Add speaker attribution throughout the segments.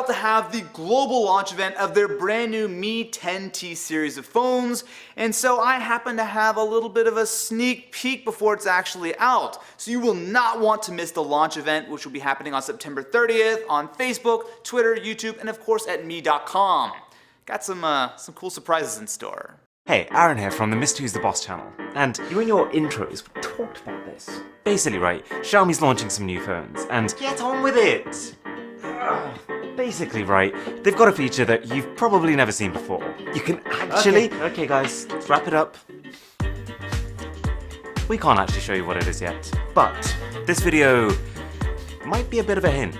Speaker 1: about to have the global launch event of their brand new Mi10T series of phones, and so I happen to have a little bit of a sneak peek before it's actually out. So you will not want to miss the launch event, which will be happening on September 30th on Facebook, Twitter, YouTube, and of course at Mi.com. Got some cool surprises in store.
Speaker 2: Hey, Aaron here from the Mr. Who's the Boss channel, and you in your intros talked about this. Basically, right, Xiaomi's launching some new phones, and get on with it! Basically, right, they've got a feature that you've probably never seen before. You can actually... Okay guys, let's wrap it up. We can't actually show you what it is yet, but this video might be a bit of a hint.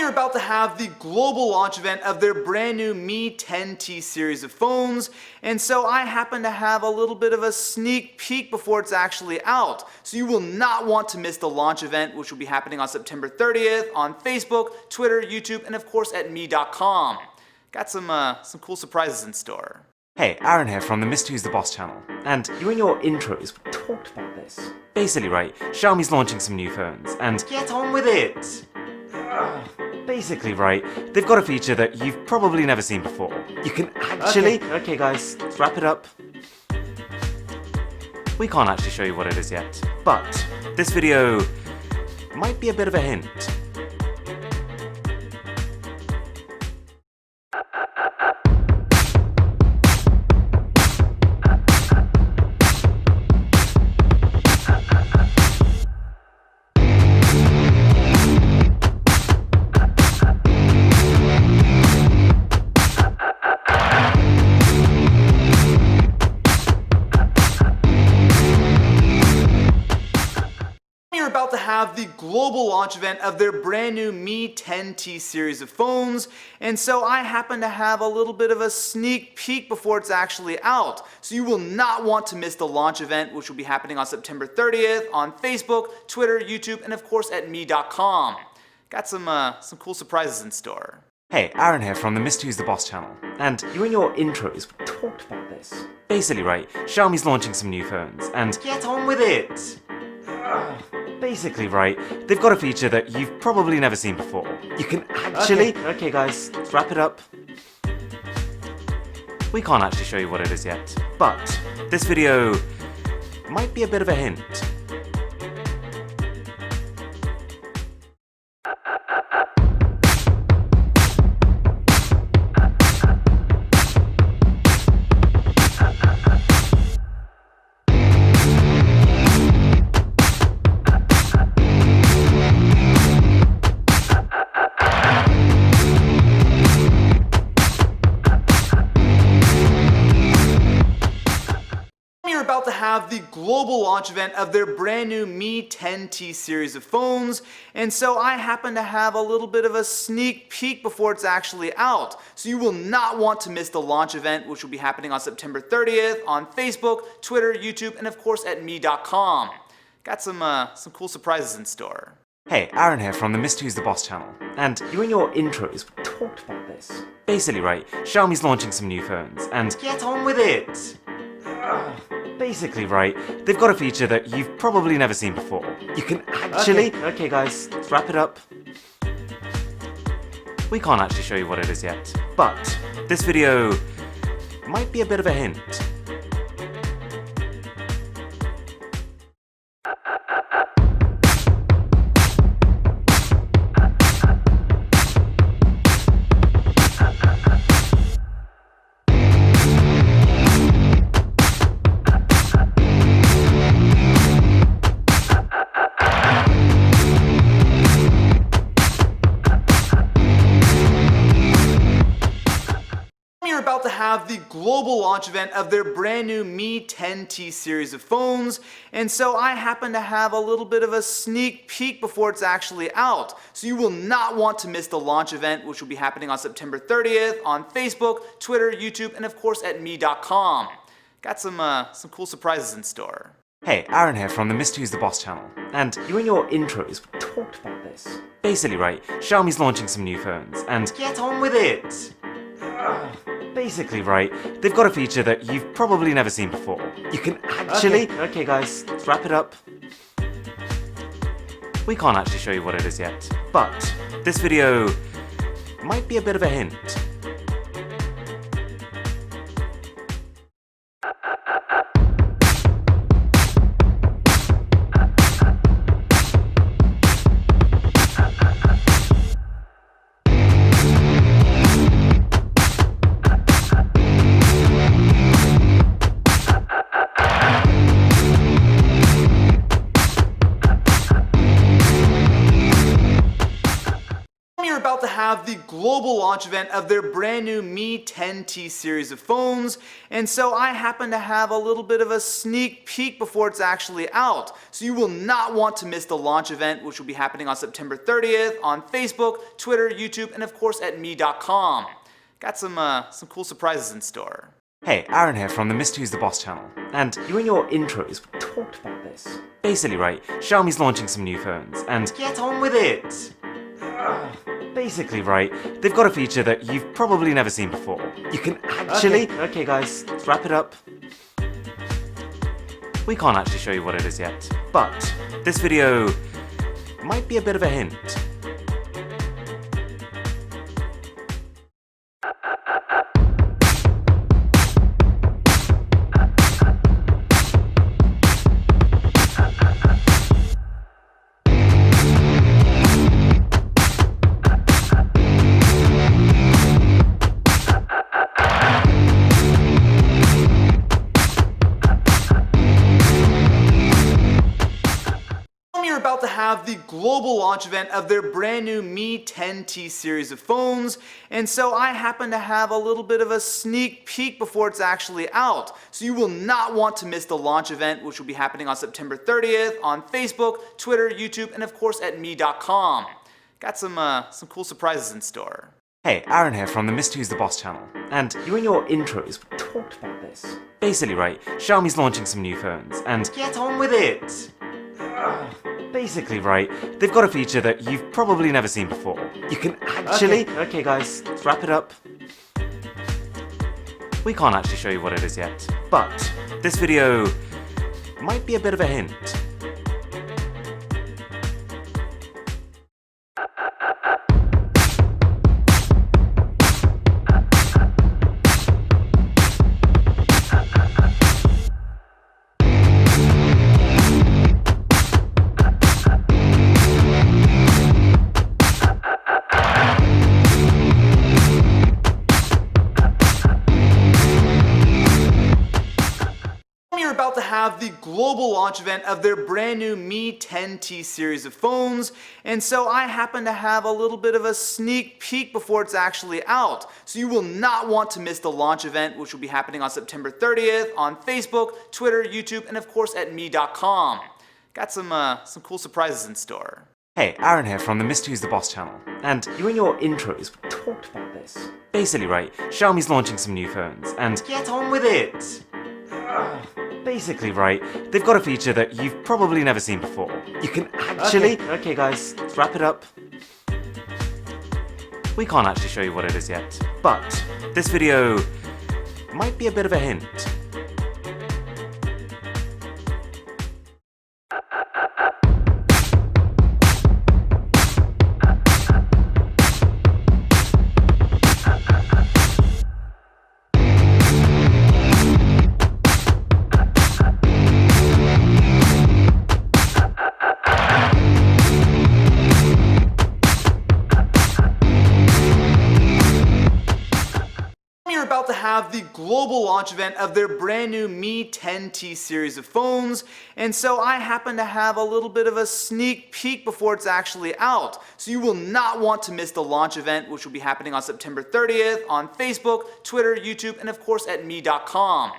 Speaker 1: About to have the global launch event of their brand new Mi10T series of phones, and so I happen to have a little bit of a sneak peek before it's actually out. So you will not want to miss the launch event, which will be happening on September 30th on Facebook, Twitter, YouTube, and of course at Mi.com. Got some cool surprises in store.
Speaker 2: Hey, Aaron here from the Mr. Who's the Boss channel, and you in your intros talked about this. Basically, right, Xiaomi's launching some new phones, and get on with it! Basically, right, they've got a feature that you've probably never seen before. You can actually... Okay guys, let's wrap it up. We can't actually show you what it is yet, but this video might be a bit of a hint.
Speaker 1: About to have the global launch event of their brand new Mi10T series of phones, and so I happen to have a little bit of a sneak peek before it's actually out. So you will not want to miss the launch event, which will be happening on September 30th on Facebook, Twitter, YouTube, and of course at Mi.com. Got some cool surprises in store.
Speaker 2: Hey, Aaron here from the Mr. Who's the Boss channel, and you in your intros talked about this. Basically, right, Xiaomi's launching some new phones, and get on with it! Basically, right, they've got a feature that you've probably never seen before. You can actually... Okay guys, let's wrap it up. We can't actually show you what it is yet, but this video might be a bit of a hint.
Speaker 1: About to have the global launch event of their brand new Mi10T series of phones, and so I happen to have a little bit of a sneak peek before it's actually out. So you will not want to miss the launch event, which will be happening on September 30th on Facebook, Twitter, YouTube, and of course at Mi.com. Got some cool surprises in store.
Speaker 2: Hey, Aaron here from the Mr. Who's the Boss channel, and you in your intros talked about this. Basically, right, Xiaomi's launching some new phones, and get on with it! Basically, right, they've got a feature that you've probably never seen before. You can actually... Okay guys, let's wrap it up. We can't actually show you what it is yet, but this video might be a bit of a hint.
Speaker 1: About to have have the global launch event of their brand new Mi10T series of phones, and so I happen to have a little bit of a sneak peek before it's actually out. So you will not want to miss the launch event, which will be happening on September 30th on Facebook, Twitter, YouTube, and of course at Mi.com. Got some cool surprises in store.
Speaker 2: Hey, Aaron here from the Mr. Who's the Boss channel, and you in your intros talked about this. Basically, right, Xiaomi's launching some new phones, and get on with it! Basically, right, they've got a feature that you've probably never seen before. You can actually... Okay guys, let's wrap it up. We can't actually show you what it is yet, but this video might be a bit of a hint.
Speaker 1: You're about to have the global launch event of their brand new Mi10T series of phones, and so I happen to have a little bit of a sneak peek before it's actually out. So you will not want to miss the launch event, which will be happening on September 30th on Facebook, Twitter, YouTube, and of course at Mi.com. Got some cool surprises in store.
Speaker 2: Hey, Aaron here from the Mr. Who's the Boss channel, and you in your intros talked about this. Basically, right, Xiaomi's launching some new phones, and get on with it! Basically, right, they've got a feature that you've probably never seen before. You can actually... Okay guys, let's wrap it up. We can't actually show you what it is yet, but this video might be a bit of a hint.
Speaker 1: You're about to have the global launch event of their brand new Mi10T series of phones, and so I happen to have a little bit of a sneak peek before it's actually out. So you will not want to miss the launch event, which will be happening on September 30th on Facebook, Twitter, YouTube, and of course at Mi.com. Got some cool surprises in store.
Speaker 2: Hey, Aaron here from the Mr. Who's the Boss channel, and you in your intros talked about this. Basically, right, Xiaomi's launching some new phones, and get on with it! Basically, right, they've got a feature that you've probably never seen before. You can actually... Okay guys, let's wrap it up. We can't actually show you what it is yet, but this video might be a bit of a hint.
Speaker 1: You're about to have the global launch event of their brand new Mi10T series of phones, and so I happen to have a little bit of a sneak peek before it's actually out. So you will not want to miss the launch event, which will be happening on September 30th on Facebook, Twitter, YouTube, and of course at Mi.com. Got some cool surprises in store.
Speaker 2: Hey, Aaron here from the Mr. Who's the Boss channel, and you in your intros talked about this. Basically, right, Xiaomi's launching some new phones, and get on with it! Basically, right, they've got a feature that you've probably never seen before. You can actually... Okay guys, let's wrap it up. We can't actually show you what it is yet, but this video might be a bit of a hint.
Speaker 1: You're about to have the global launch event of their brand new Mi10T series of phones, and so I happen to have a little bit of a sneak peek before it's actually out. So you will not want to miss the launch event, which will be happening on September 30th on Facebook, Twitter, YouTube, and of course at Mi.com.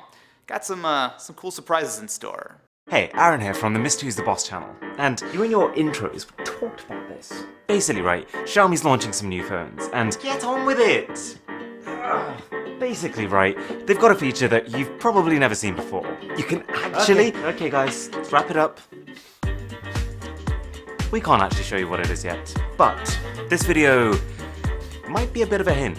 Speaker 1: Got some cool surprises in store.
Speaker 2: Hey, Aaron here from the Mi10T the Boss channel, and you in your intros talked about this. Basically, right, Xiaomi's launching some new phones, and get on with it! Basically, right, they've got a feature that you've probably never seen before. You can actually... Okay guys, let's wrap it up. We can't actually show you what it is yet, but this video might be a bit of a hint.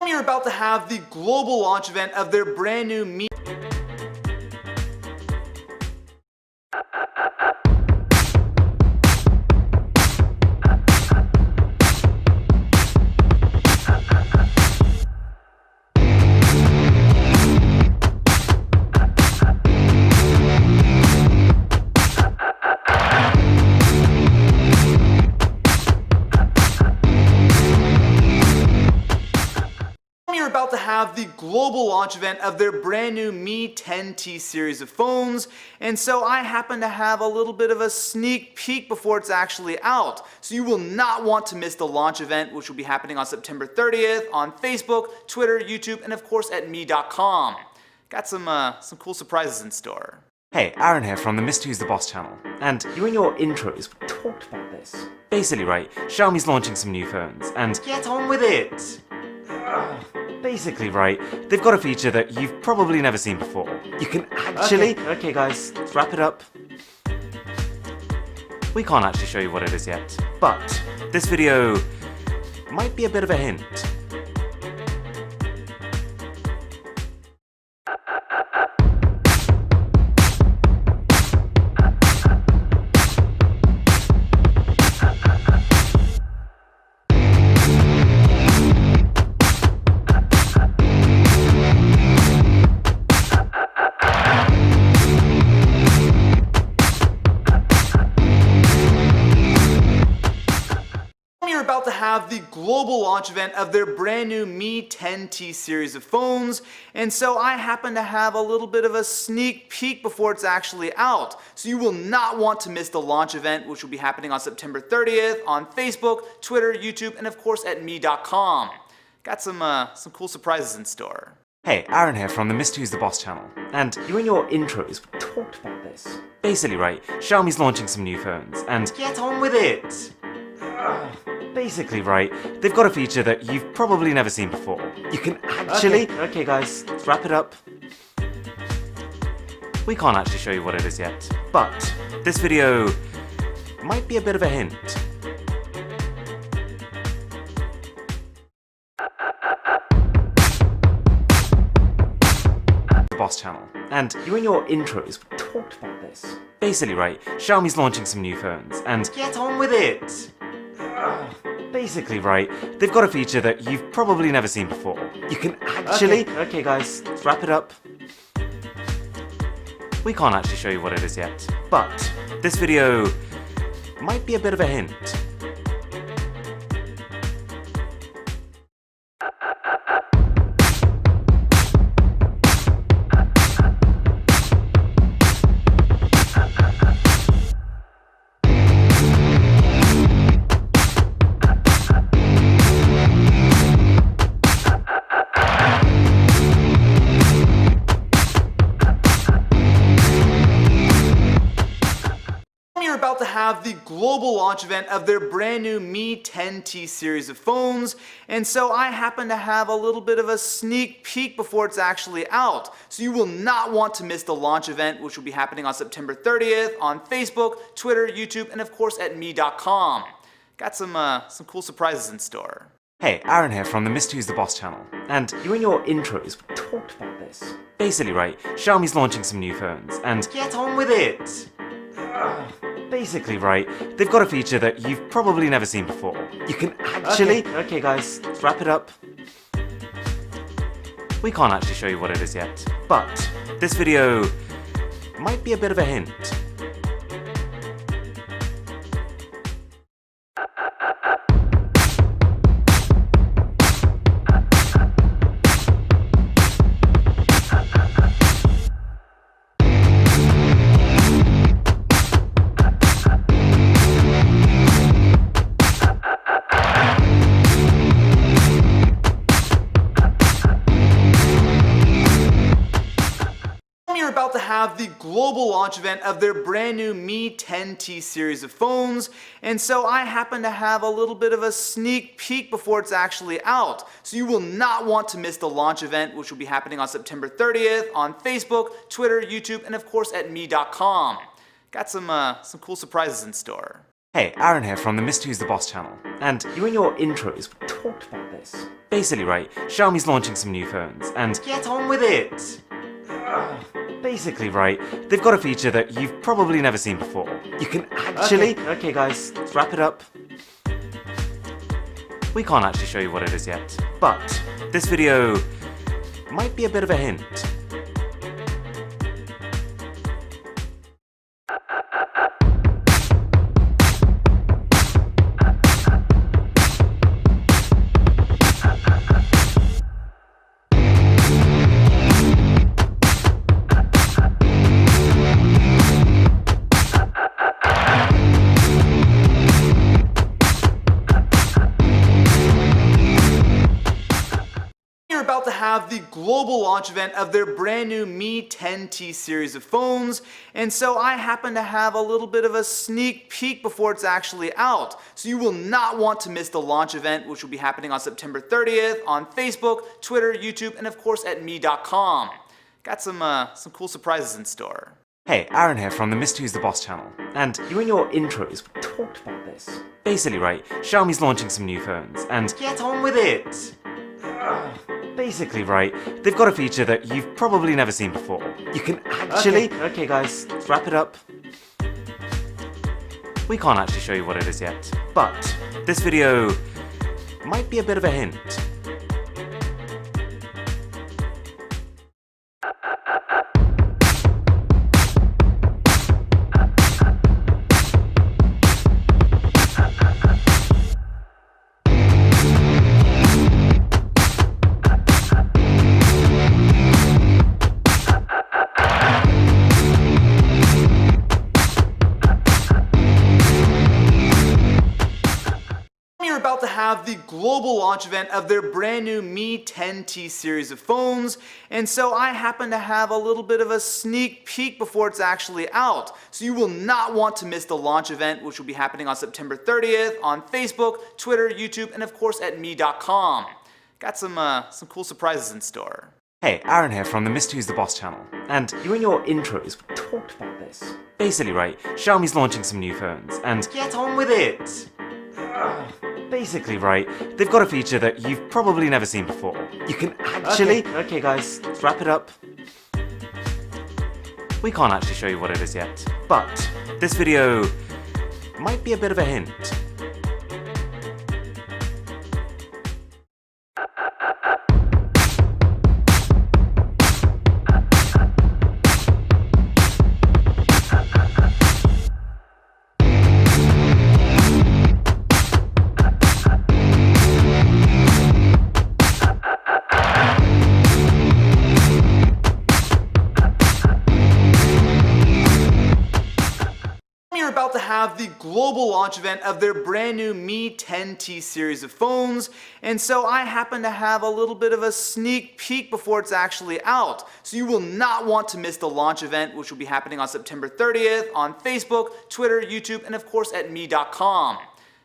Speaker 1: You're about to have the global launch event of their brand new Mi. You're about to have the global launch event of their brand new Mi10T series of phones, and so I happen to have a little bit of a sneak peek before it's actually out. So you will not want to miss the launch event, which will be happening on September 30th on Facebook, Twitter, YouTube, and of course at Mi.com. Got some cool surprises in store.
Speaker 2: Hey, Aaron here from the Mi10T the Boss channel, and you in your intros talked about this. Basically, right, Xiaomi's launching some new phones, and get on with it! Basically, right, they've got a feature that you've probably never seen before. You can actually... Okay guys, let's wrap it up. We can't actually show you what it is yet, but this video might be a bit of a hint.
Speaker 1: You're about to have the global launch event of their brand new Mi10T series of phones, and so I happen to have a little bit of a sneak peek before it's actually out. So you will not want to miss the launch event, which will be happening on September 30th on Facebook, Twitter, YouTube, and of course at Mi.com. Got some cool surprises in store.
Speaker 2: Hey, Aaron here from the Mi10T the Boss channel, and you in your intros talked about this. Basically, right, Xiaomi's launching some new phones, and get on with it! Basically, right, they've got a feature that you've probably never seen before. You can actually... Okay guys, let's wrap it up. We can't actually show you what it is yet, but this video might be a bit of a hint. The Boss channel, and you in your intros talked about this. Basically, right, Xiaomi's launching some new phones, and get on with it! Basically, right, they've got a feature that you've probably never seen before. You can actually... Okay guys, let's wrap it up. We can't actually show you what it is yet, but this video might be a bit of a hint.
Speaker 1: You're about to have the global launch event of their brand new Mi10T series of phones, and so I happen to have a little bit of a sneak peek before it's actually out. So you will not want to miss the launch event, which will be happening on September 30th on Facebook, Twitter, YouTube, and of course at Mi.com. Got some cool surprises in store.
Speaker 2: Hey, Aaron here from the Mi10T the Boss channel, and you in your intros talked about this. Basically, right, Xiaomi's launching some new phones, and get on with it! Basically, right, they've got a feature that you've probably never seen before. You can actually... Okay guys, let's wrap it up. We can't actually show you what it is yet, but this video might be a bit of a hint.
Speaker 1: You're about to have the global launch event of their brand new Mi10T series of phones, and so I happen to have a little bit of a sneak peek before it's actually out. So you will not want to miss the launch event, which will be happening on September 30th on Facebook, Twitter, YouTube, and of course at Mi.com. Got some cool surprises in store.
Speaker 2: Hey, Aaron here from the Mi10T's the Boss channel, and you in your intros talked about this. Basically, right, Xiaomi's launching some new phones, and get on with it! Basically, right, they've got a feature that you've probably never seen before. You can actually... Okay guys, let's wrap it up. We can't actually show you what it is yet, but this video might be a bit of a hint.
Speaker 1: About to have the global launch event of their brand new Mi10T series of phones, and so I happen to have a little bit of a sneak peek before it's actually out. So you will not want to miss the launch event, which will be happening on September 30th on Facebook, Twitter, YouTube, and of course at Mi.com. Got some cool surprises in store.
Speaker 2: Hey, Aaron here from the Mi10T's the Boss channel, and you in your intros talked about this. Basically, right, Xiaomi's launching some new phones, and get on with it! Basically, right, they've got a feature that you've probably never seen before. You can actually... Okay guys, let's wrap it up. We can't actually show you what it is yet, but this video might be a bit of a hint.
Speaker 1: About to have the global launch event of their brand new Mi10T series of phones, and so I happen to have a little bit of a sneak peek before it's actually out. So you will not want to miss the launch event, which will be happening on September 30th on Facebook, Twitter, YouTube, and of course at Mi.com. Got some cool surprises in store.
Speaker 2: Hey, Aaron here from the Mi10T's the Boss channel, and you in your intros talked about this. Basically, right, Xiaomi's launching some new phones, and get on with it! Basically, right, they've got a feature that you've probably never seen before. You can actually... Okay guys, let's wrap it up. We can't actually show you what it is yet, but this video might be a bit of a hint.
Speaker 1: About to have the global launch event of their brand new Mi10T series of phones, and so I happen to have a little bit of a sneak peek before it's actually out. So you will not want to miss the launch event, which will be happening on September 30th on Facebook, Twitter, YouTube, and of course at Mi.com.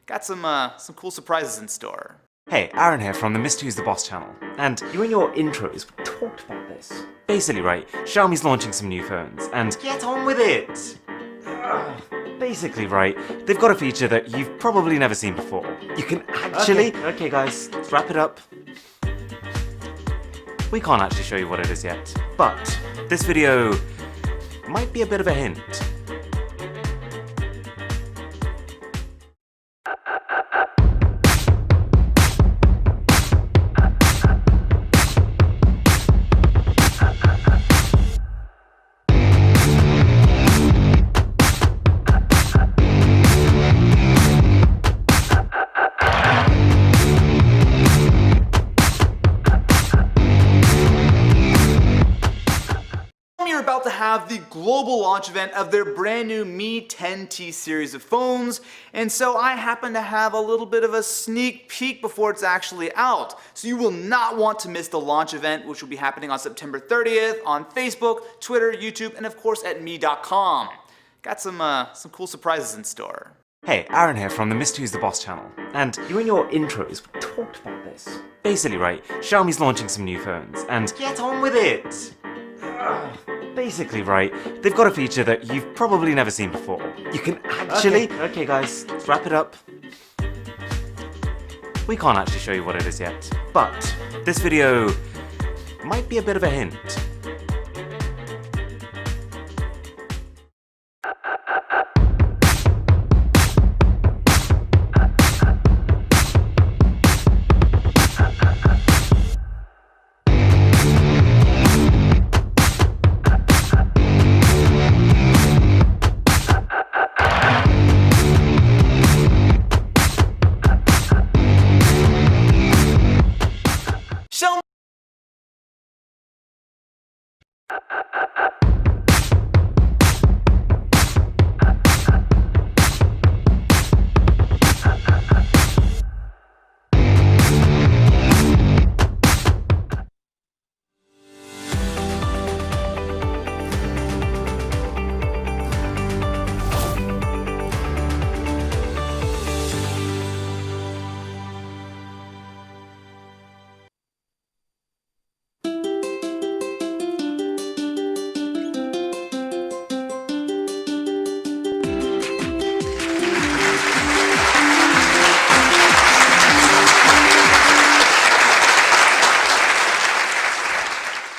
Speaker 1: Got some cool surprises in store.
Speaker 2: Hey, Aaron here from the Mi10T's the Boss channel, and you in your intros talked about this. Basically, right, Xiaomi's launching some new phones, and get on with it! Basically, right, they've got a feature that you've probably never seen before. You can actually... Okay guys, let's wrap it up. We can't actually show you what it is yet, but this video might be a bit of a hint.
Speaker 1: You're about to have the global launch event of their brand new Mi10T series of phones, and so I happen to have a little bit of a sneak peek before it's actually out. So you will not want to miss the launch event, which will be happening on September 30th on Facebook, Twitter, YouTube, and of course at Mi.com. Got some cool surprises in store.
Speaker 2: Hey, Aaron here from the Mi10T the Boss channel, and you in your intros talked about this. Basically, right, Xiaomi's launching some new phones, and get on with it! Basically, right, they've got a feature that you've probably never seen before. You can actually... Okay guys, let's wrap it up. We can't actually show you what it is yet, but this video might be a bit of a hint.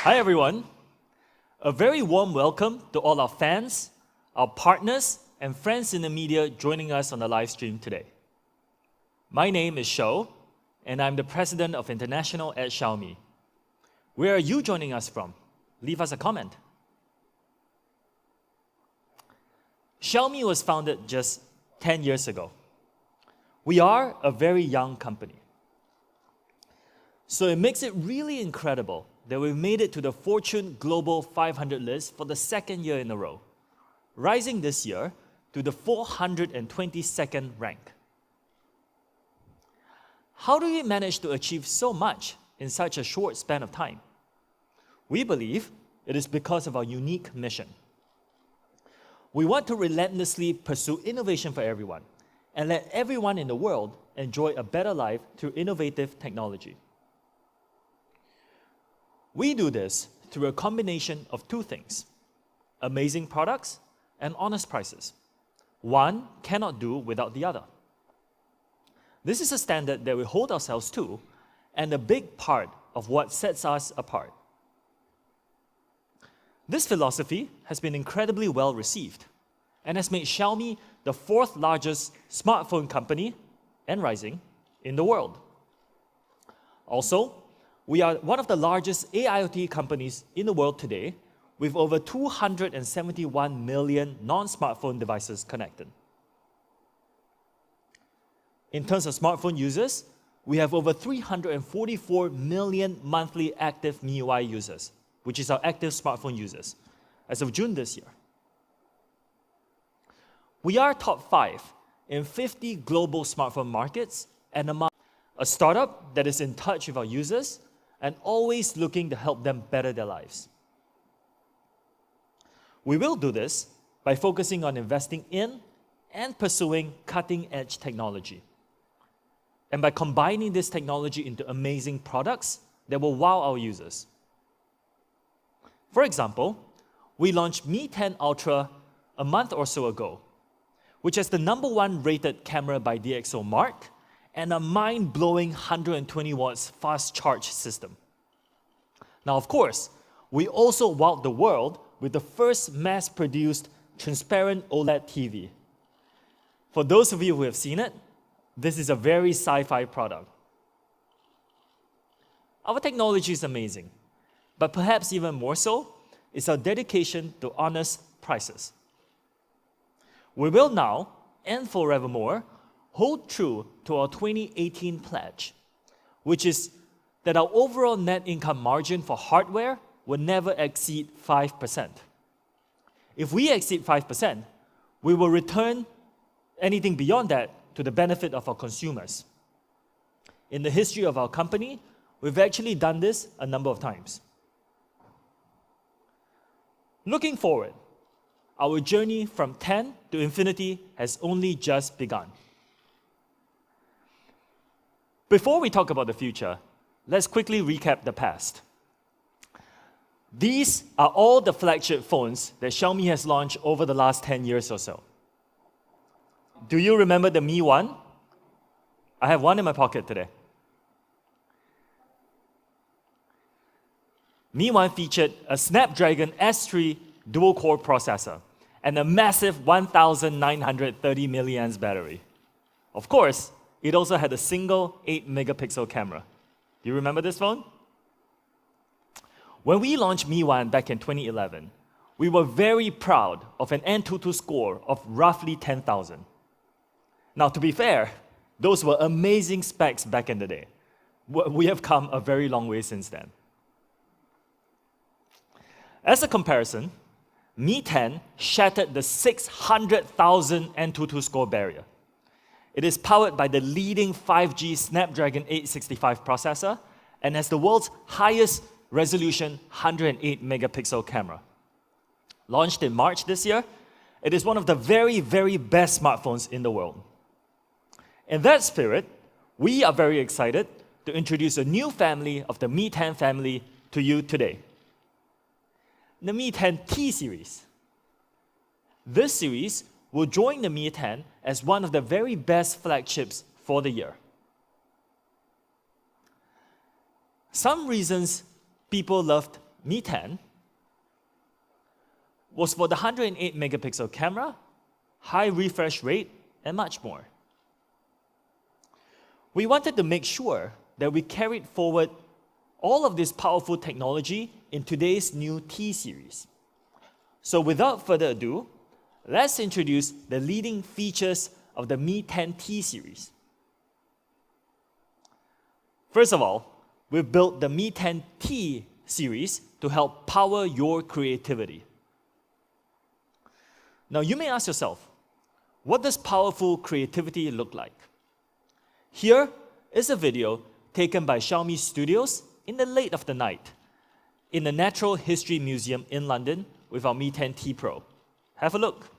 Speaker 3: Hi everyone. A very warm welcome to all our fans, our partners, and friends in the media joining us on the live stream today. My name is Shou, and I'm the President of International at Xiaomi. Where are you joining us from? Leave us a comment. Xiaomi was founded just 10 years ago. We are a very young company. So it makes it really incredible that we've made it to the Fortune Global 500 list for the second year in a row, rising this year to the 422nd rank. How do we manage to achieve so much in such a short span of time? We believe it is because of our unique mission. We want to relentlessly pursue innovation for everyone and let everyone in the world enjoy a better life through innovative technology. We do this through a combination of two things: amazing products and honest prices. One cannot do without the other. This is a standard that we hold ourselves to and a big part of what sets us apart. This philosophy has been incredibly well received and has made Xiaomi the fourth largest smartphone company, and rising, in the world. Also, we are one of the largest AIoT companies in the world today, with over 271 million non-smartphone devices connected. In terms of smartphone users, we have over 344 million monthly active MIUI users, which is our active smartphone users, as of June this year. We are top 5 in 50 global smartphone markets and among a startup that is in touch with our users and always looking to help them better their lives. We will do this by focusing on investing in and pursuing cutting-edge technology, and by combining this technology into amazing products that will wow our users. For example, we launched Mi 10 Ultra a month or so ago, which has the #1 rated camera by DxOMark and a mind-blowing 120 watts fast charge system. Now, of course, we also wowed the world with the first mass-produced transparent OLED TV. For those of you who have seen it, this is a very sci-fi product. Our technology is amazing, but perhaps even more so is our dedication to honest prices. We will now, and forevermore, hold true to our 2018 pledge, which is that our overall net income margin for hardware will never exceed 5%. If we exceed 5%, we will return anything beyond that to the benefit of our consumers. In the history of our company, we've actually done this a number of times. Looking forward, our journey from 10 to infinity has only just begun. Before we talk about the future, let's quickly recap the past. These are all the flagship phones that Xiaomi has launched over the last 10 years or so. Do you remember the Mi 1? I have one in my pocket today. Mi 1 featured a Snapdragon S3 dual-core processor and a massive 1,930 milliamp battery. Of course, it also had a single 8-megapixel camera. Do you remember this phone? When we launched Mi 1 back in 2011, we were very proud of an Antutu score of roughly 10,000. Now, to be fair, those were amazing specs back in the day. We have come a very long way since then. As a comparison, Mi 10 shattered the 600,000 Antutu score barrier. It is powered by the leading 5G Snapdragon 865 processor and has the world's highest resolution 108 megapixel camera. Launched in March this year, it is one of the very, very best smartphones in the world. In that spirit, we are very excited to introduce a new family of the Mi 10 family to you today. The Mi10T series. This series will join the Mi 10 as one of the very best flagships for the year. Some reasons people loved Mi 10 was for the 108 megapixel camera, high refresh rate, and much more. We wanted to make sure that we carried forward all of this powerful technology in today's new T series. So without further ado, let's introduce the leading features of the Mi 10T series. First of all, we've built the Mi 10T series to help power your creativity. Now you may ask yourself, what does powerful creativity look like? Here is a video taken by Xiaomi Studios in the late of the night in the Natural History Museum in London with our Mi 10T Pro. Have a look.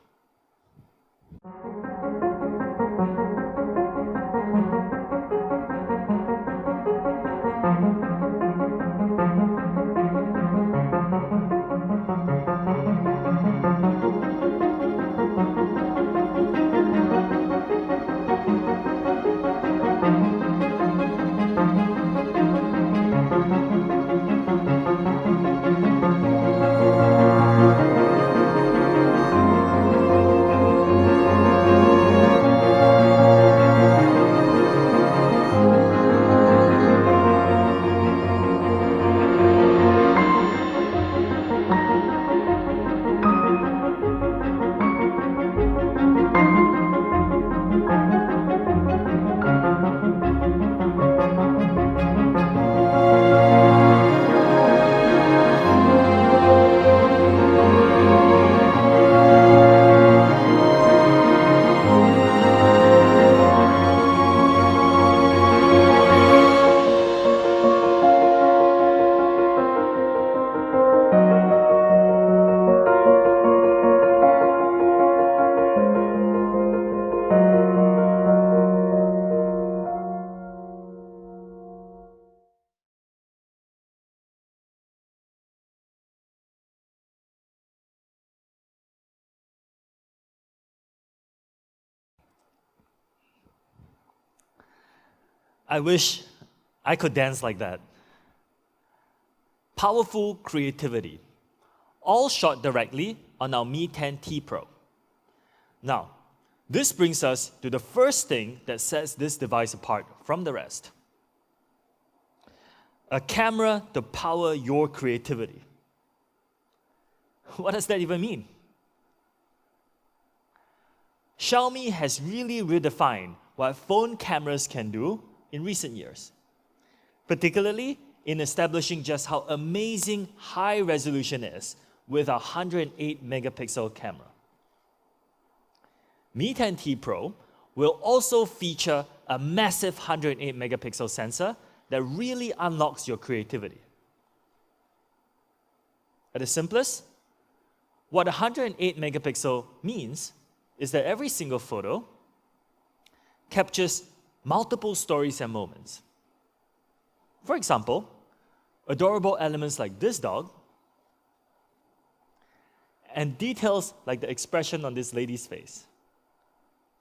Speaker 3: I wish I could dance like that. powerful creativity, all shot directly on our Mi10T Pro. Now, this brings us to the first thing that sets this device apart from the rest. A camera to power your creativity. What does that even mean? Xiaomi has really redefined what phone cameras can do in recent years, particularly in establishing just how amazing high resolution is with a 108 megapixel camera. Mi10T Pro will also feature a massive 108 megapixel sensor that really unlocks your creativity. At the simplest, what 108 megapixel means is that every single photo captures multiple stories and moments. For example, adorable elements like this dog and details like the expression on this lady's face.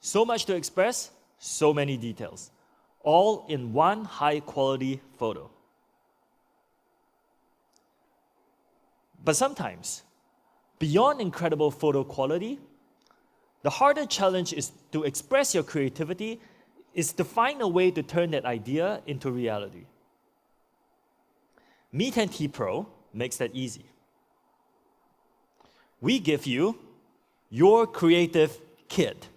Speaker 3: So much to express, so many details, all in one high-quality photo. But sometimes, beyond incredible photo quality, the harder challenge is to express your creativity is to find a way to turn that idea into reality. Mi10T Pro makes that easy. We give you your creative kit.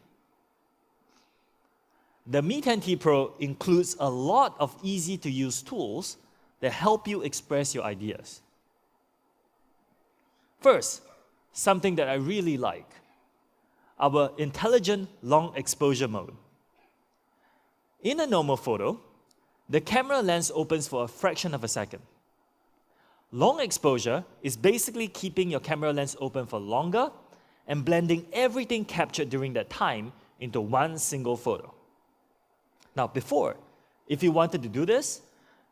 Speaker 3: The Mi10T Pro includes a lot of easy-to-use tools that help you express your ideas. First, something that I really like, our intelligent long exposure mode. In a normal photo, the camera lens opens for a fraction of a second. Long exposure is basically keeping your camera lens open for longer and blending everything captured during that time into one single photo. Now before, if you wanted to do this,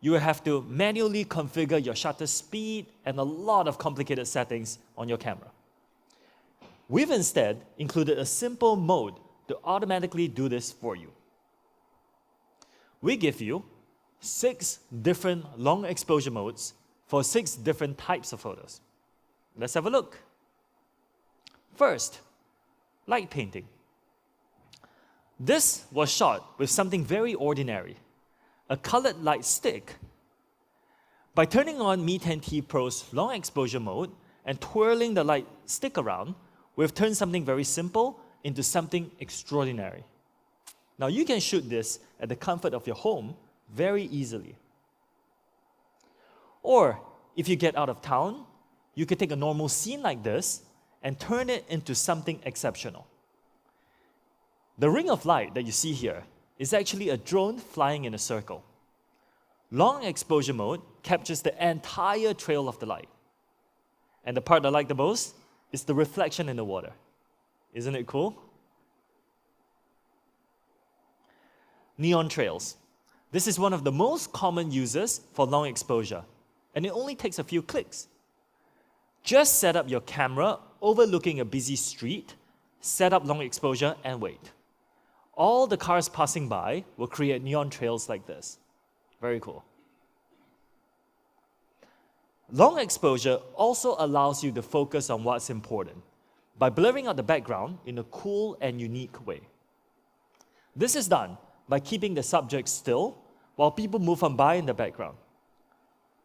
Speaker 3: you would have to manually configure your shutter speed and a lot of complicated settings on your camera. We've instead included a simple mode to automatically do this for you. We give you 6 different long exposure modes for 6 different types of photos. Let's have a look. First, light painting. This was shot with something very ordinary, a colored light stick. By turning on Mi10T Pro's long exposure mode and twirling the light stick around, we've turned something very simple into something extraordinary. Now you can shoot this at the comfort of your home very easily. Or if you get out of town, you could take a normal scene like this and turn it into something exceptional. The ring of light that you see here is actually a drone flying in a circle. Long exposure mode captures the entire trail of the light. And the part I like the most is the reflection in the water. Isn't it cool? Neon trails. This is one of the most common uses for long exposure, and it only takes a few clicks. Just set up your camera overlooking a busy street, set up long exposure, and wait. All the cars passing by will create neon trails like this. Very cool. Long exposure also allows you to focus on what's important by blurring out the background in a cool and unique way. This is done by keeping the subject still while people move on by in the background.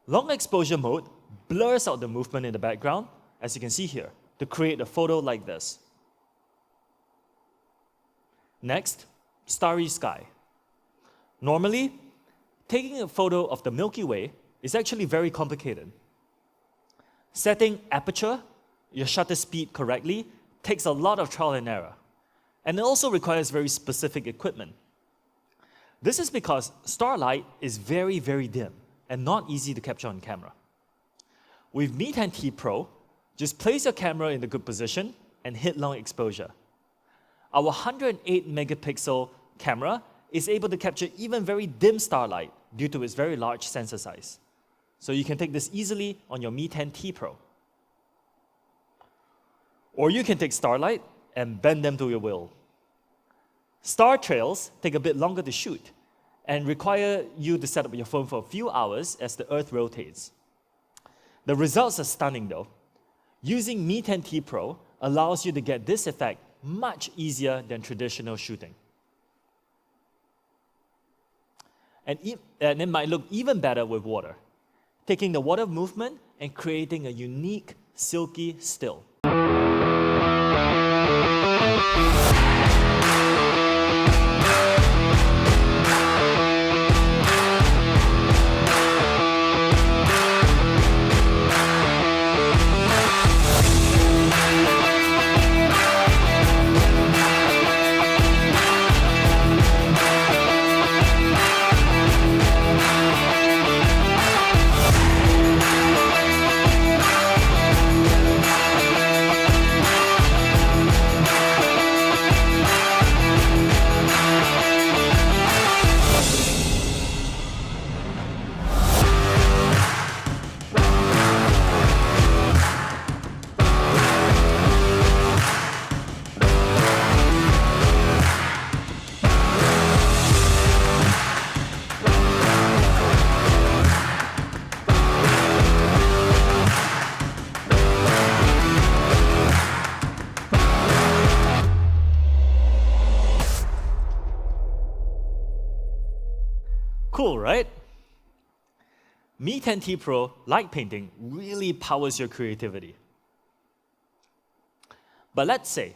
Speaker 3: Long exposure mode blurs out the movement in the background, as you can see here, to create a photo like this. Next, starry sky. Normally, taking a photo of the Milky Way is actually very complicated. Setting aperture, your shutter speed correctly, takes a lot of trial and error. And it also requires very specific equipment. This is because starlight is very, very dim and not easy to capture on camera. With Mi10T Pro, just place your camera in a good position and hit long exposure. Our 108 megapixel camera is able to capture even very dim starlight due to its very large sensor size. So you can take this easily on your Mi10T Pro. Or you can take starlight and bend them to your will. Star trails take a bit longer to shoot and require you to set up your phone for a few hours as the Earth rotates. The results are stunning though. Using Mi10T Pro allows you to get this effect much easier than traditional shooting. And it might look even better with water, taking the water movement and creating a unique, silky still. Cool, right? Mi10T Pro, like painting, really powers your creativity. But let's say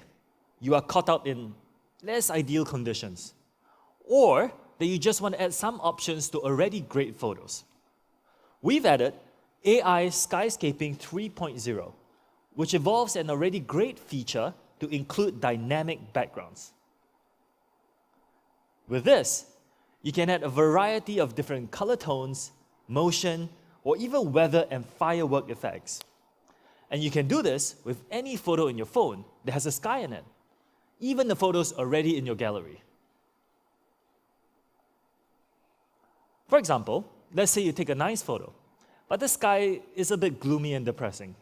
Speaker 3: you are caught out in less ideal conditions, or that you just want to add some options to already great photos. We've added AI Skyscaping 3.0, which evolves an already great feature to include dynamic backgrounds. With this, you can add a variety of different color tones, motion, or even weather and firework effects. And you can do this with any photo in your phone that has a sky in it, even the photos already in your gallery. For example, let's say you take a nice photo, but the sky is a bit gloomy and depressing.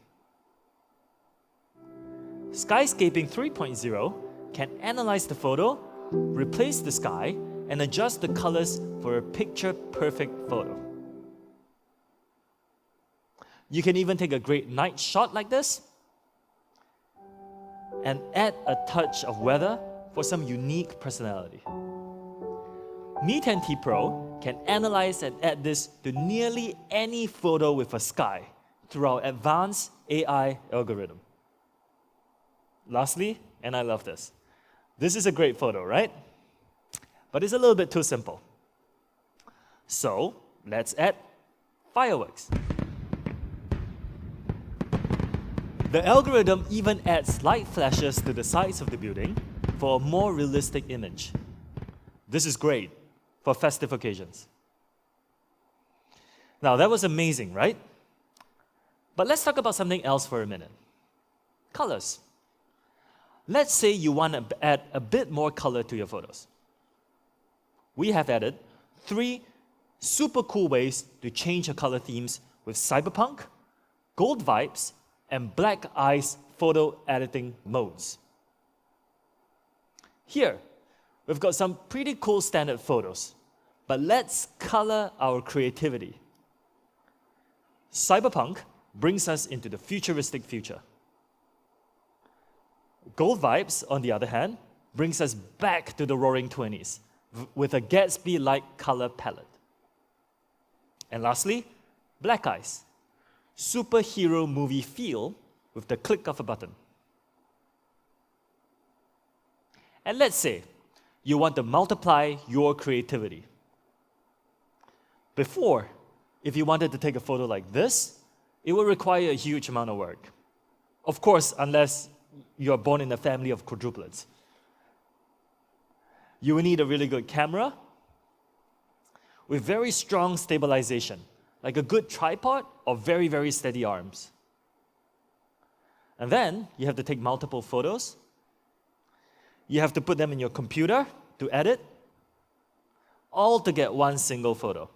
Speaker 3: Skyscaping 3.0 can analyze the photo, replace the sky, and adjust the colors for a picture-perfect photo. You can even take a great night shot like this and add a touch of weather for some unique personality. Mi10T Pro can analyze and add this to nearly any photo with a sky through our advanced AI algorithm. Lastly, and I love this, this is a great photo, right? But it's a little bit too simple. So let's add fireworks. The algorithm even adds light flashes to the sides of the building for a more realistic image. This is great for festive occasions. Now that was amazing, right? But let's talk about something else for a minute. Colors. Let's say you want to add a bit more color to your photos. We have added 3 super cool ways to change your color themes with cyberpunk, gold vibes, and black ice photo editing modes. Here, we've got some pretty cool standard photos, but let's color our creativity. Cyberpunk brings us into the futuristic future. Gold vibes, on the other hand, brings us back to the roaring 20s with a Gatsby-like color palette. And lastly, black ice, superhero movie feel with the click of a button. And let's say you want to multiply your creativity. Before, if you wanted to take a photo like this, it would require a huge amount of work. Of course, unless you are born in a family of quadruplets. You will need a really good camera with very strong stabilization, like a good tripod or very, very steady arms. And then you have to take multiple photos. You have to put them in your computer to edit, all to get one single photo.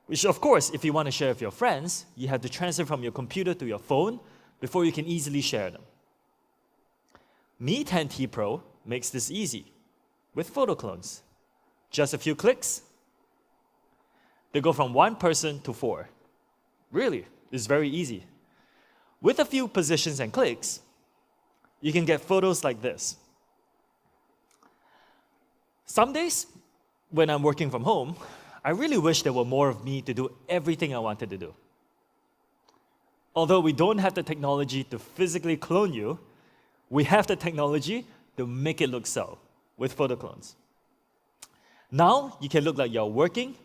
Speaker 3: Which, of course, if you want to share with your friends, you have to transfer from your computer to your phone before you can easily share them. Mi10T Pro makes this easy with photo clones. Just a few clicks, they go from 1 person to 4, Really, it's very easy. With a few positions and clicks, you can get photos like this. Some days, when I'm working from home, I really wish there were more of me to do everything I wanted to do. Although we don't have the technology to physically clone you, we have the technology to make it look so with photo clones. Now, you can look like you're working,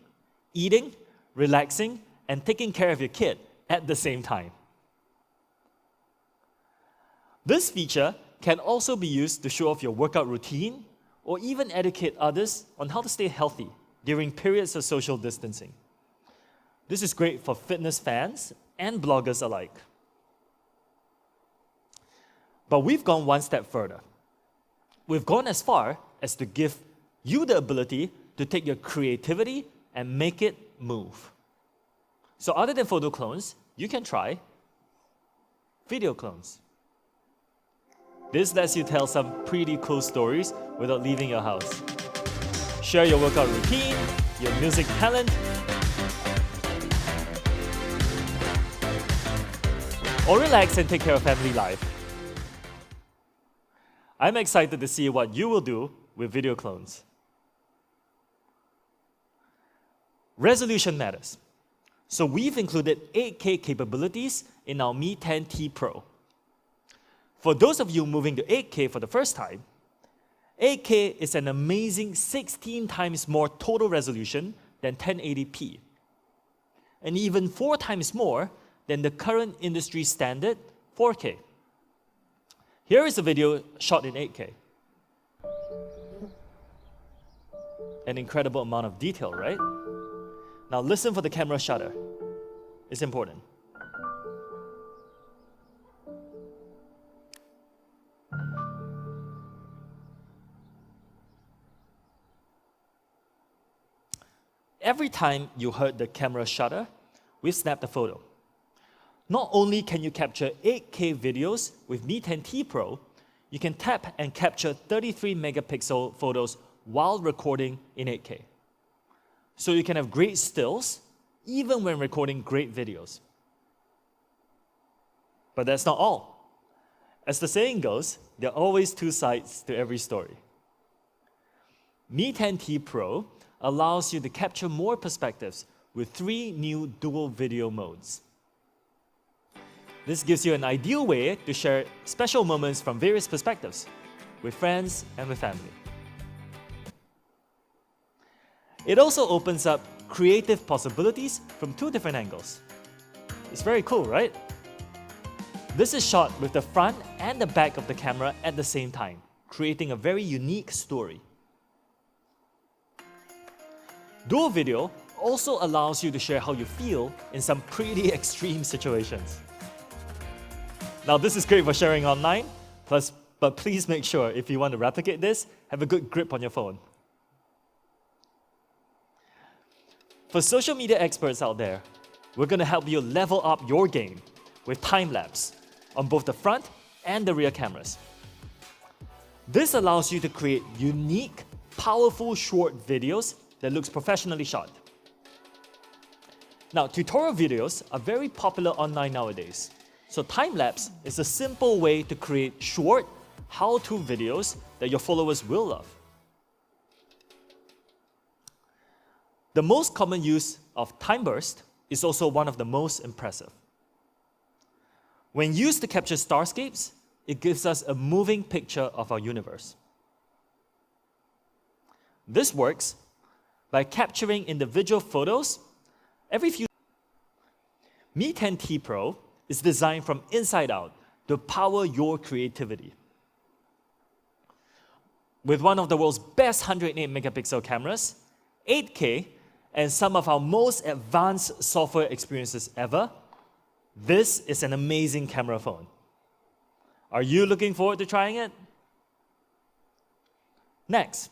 Speaker 3: eating, relaxing, and taking care of your kid at the same time. This feature can also be used to show off your workout routine or even educate others on how to stay healthy during periods of social distancing. This is great for fitness fans and bloggers alike. But we've gone one step further. We've gone as far as to give you the ability to take your creativity and make it move. So other than photo clones, you can try video clones. This lets you tell some pretty cool stories without leaving your house. Share your workout routine, your music talent, or relax and take care of family life. I'm excited to see what you will do with video clones. Resolution matters. So we've included 8K capabilities in our Mi10T Pro. For those of you moving to 8K for the first time, 8K is an amazing 16 times more total resolution than 1080p, and even 4 times more than the current industry standard 4K. Here is a video shot in 8K. An incredible amount of detail, right? Now listen for the camera shutter. It's important. Every time you heard the camera shutter, we snapped a photo. Not only can you capture 8K videos with Mi10T Pro, you can tap and capture 33 megapixel photos while recording in 8K. So you can have great stills even when recording great videos. But that's not all. As the saying goes, there are always two sides to every story. Mi10T Pro allows you to capture more perspectives with 3 new dual video modes. This gives you an ideal way to share special moments from various perspectives with friends and with family. It also opens up creative possibilities from 2 different angles. It's very cool, right? This is shot with the front and the back of the camera at the same time, creating a very unique story. Dual video also allows you to share how you feel in some pretty extreme situations. Now, this is great for sharing online, but please make sure if you want to replicate this, have a good grip on your phone. For social media experts out there, we're going to help you level up your game with time-lapse on both the front and the rear cameras. This allows you to create unique, powerful short videos that looks professionally shot. Now, tutorial videos are very popular online nowadays, so time-lapse is a simple way to create short, how-to videos that your followers will love. The most common use of time burst is also one of the most impressive. When used to capture starscapes, it gives us a moving picture of our universe. This works by capturing individual photos every few. Mi10T Pro is designed from inside out to power your creativity. With one of the world's best 108 megapixel cameras, 8K, and some of our most advanced software experiences ever, this is an amazing camera phone. Are you looking forward to trying it? Next,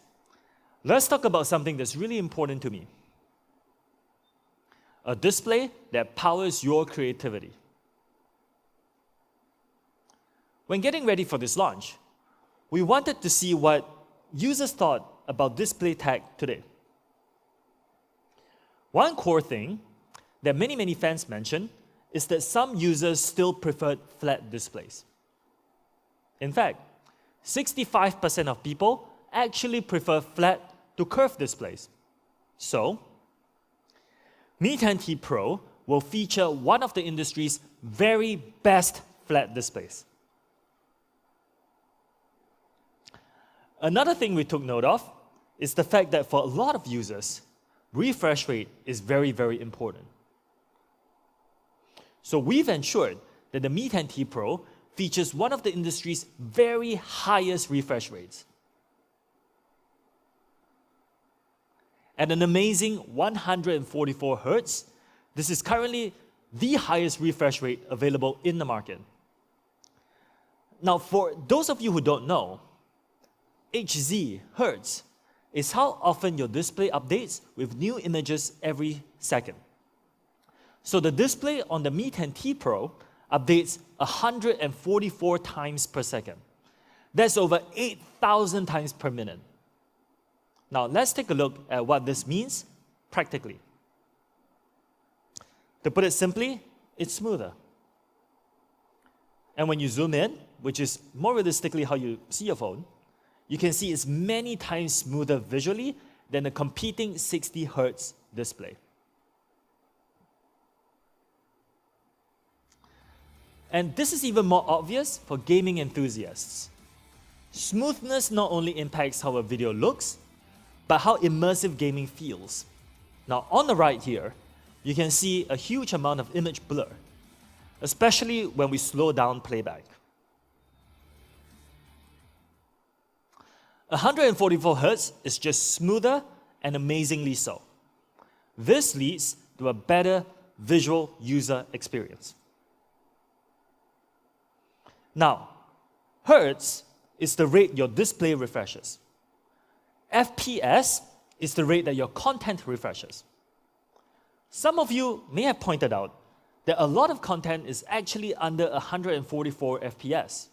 Speaker 3: let's talk about something that's really important to me. A display that powers your creativity. When getting ready for this launch, we wanted to see what users thought about display tech today. One core thing that many fans mention is that some users still preferred flat displays. In fact, 65% of people actually prefer flat to curved displays. So, Mi10T Pro will feature one of the industry's very best flat displays. Another thing we took note of is the fact that for a lot of users, refresh rate is very, very important. So we've ensured that the Mi10T Pro features one of the industry's very highest refresh rates. At an amazing 144 Hz, this is currently the highest refresh rate available in the market. Now, for those of you who don't know, Hz, Hertz, is how often your display updates with new images every second. So the display on the Mi10T Pro updates 144 times per second. That's over 8,000 times per minute. Now let's take a look at what this means practically. To put it simply, it's smoother. And when you zoom in, which is more realistically how you see your phone, you can see it's many times smoother visually than a competing 60 Hz display. And this is even more obvious for gaming enthusiasts. Smoothness not only impacts how a video looks, but how immersive gaming feels. Now, on the right here, you can see a huge amount of image blur, especially when we slow down playback. 144 Hz is just smoother and amazingly so. This leads to a better visual user experience. Now, Hertz is the rate your display refreshes. FPS is the rate that your content refreshes. Some of you may have pointed out that a lot of content is actually under 144 FPS.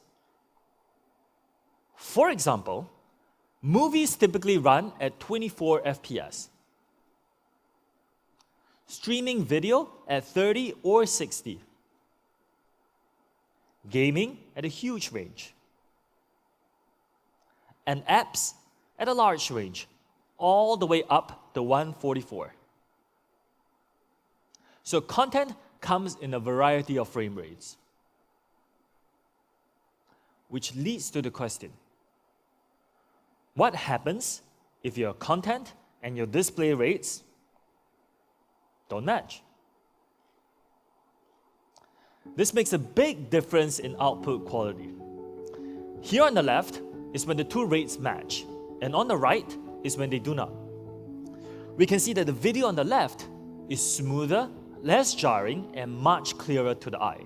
Speaker 3: For example, movies typically run at 24 FPS. Streaming video at 30 or 60. Gaming at a huge range. And apps at a large range, all the way up to 144. So content comes in a variety of frame rates. Which leads to the question, what happens if your content and your display rates don't match? This makes a big difference in output quality. Here on the left is when the two rates match, and on the right is when they do not. We can see that the video on the left is smoother, less jarring, and much clearer to the eye.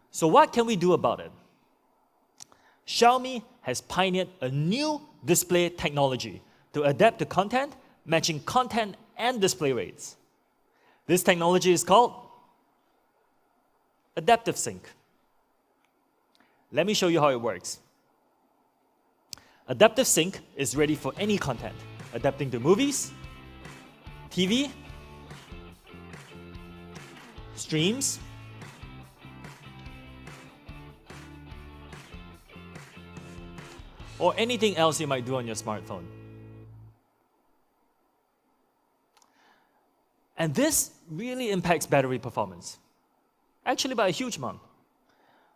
Speaker 3: So what can we do about it? Xiaomi has pioneered a new display technology to adapt to content, matching content and display rates. This technology is called Adaptive Sync. Let me show you how it works. Adaptive Sync is ready for any content, adapting to movies, TV, streams, or anything else you might do on your smartphone. And this really impacts battery performance, actually by a huge amount.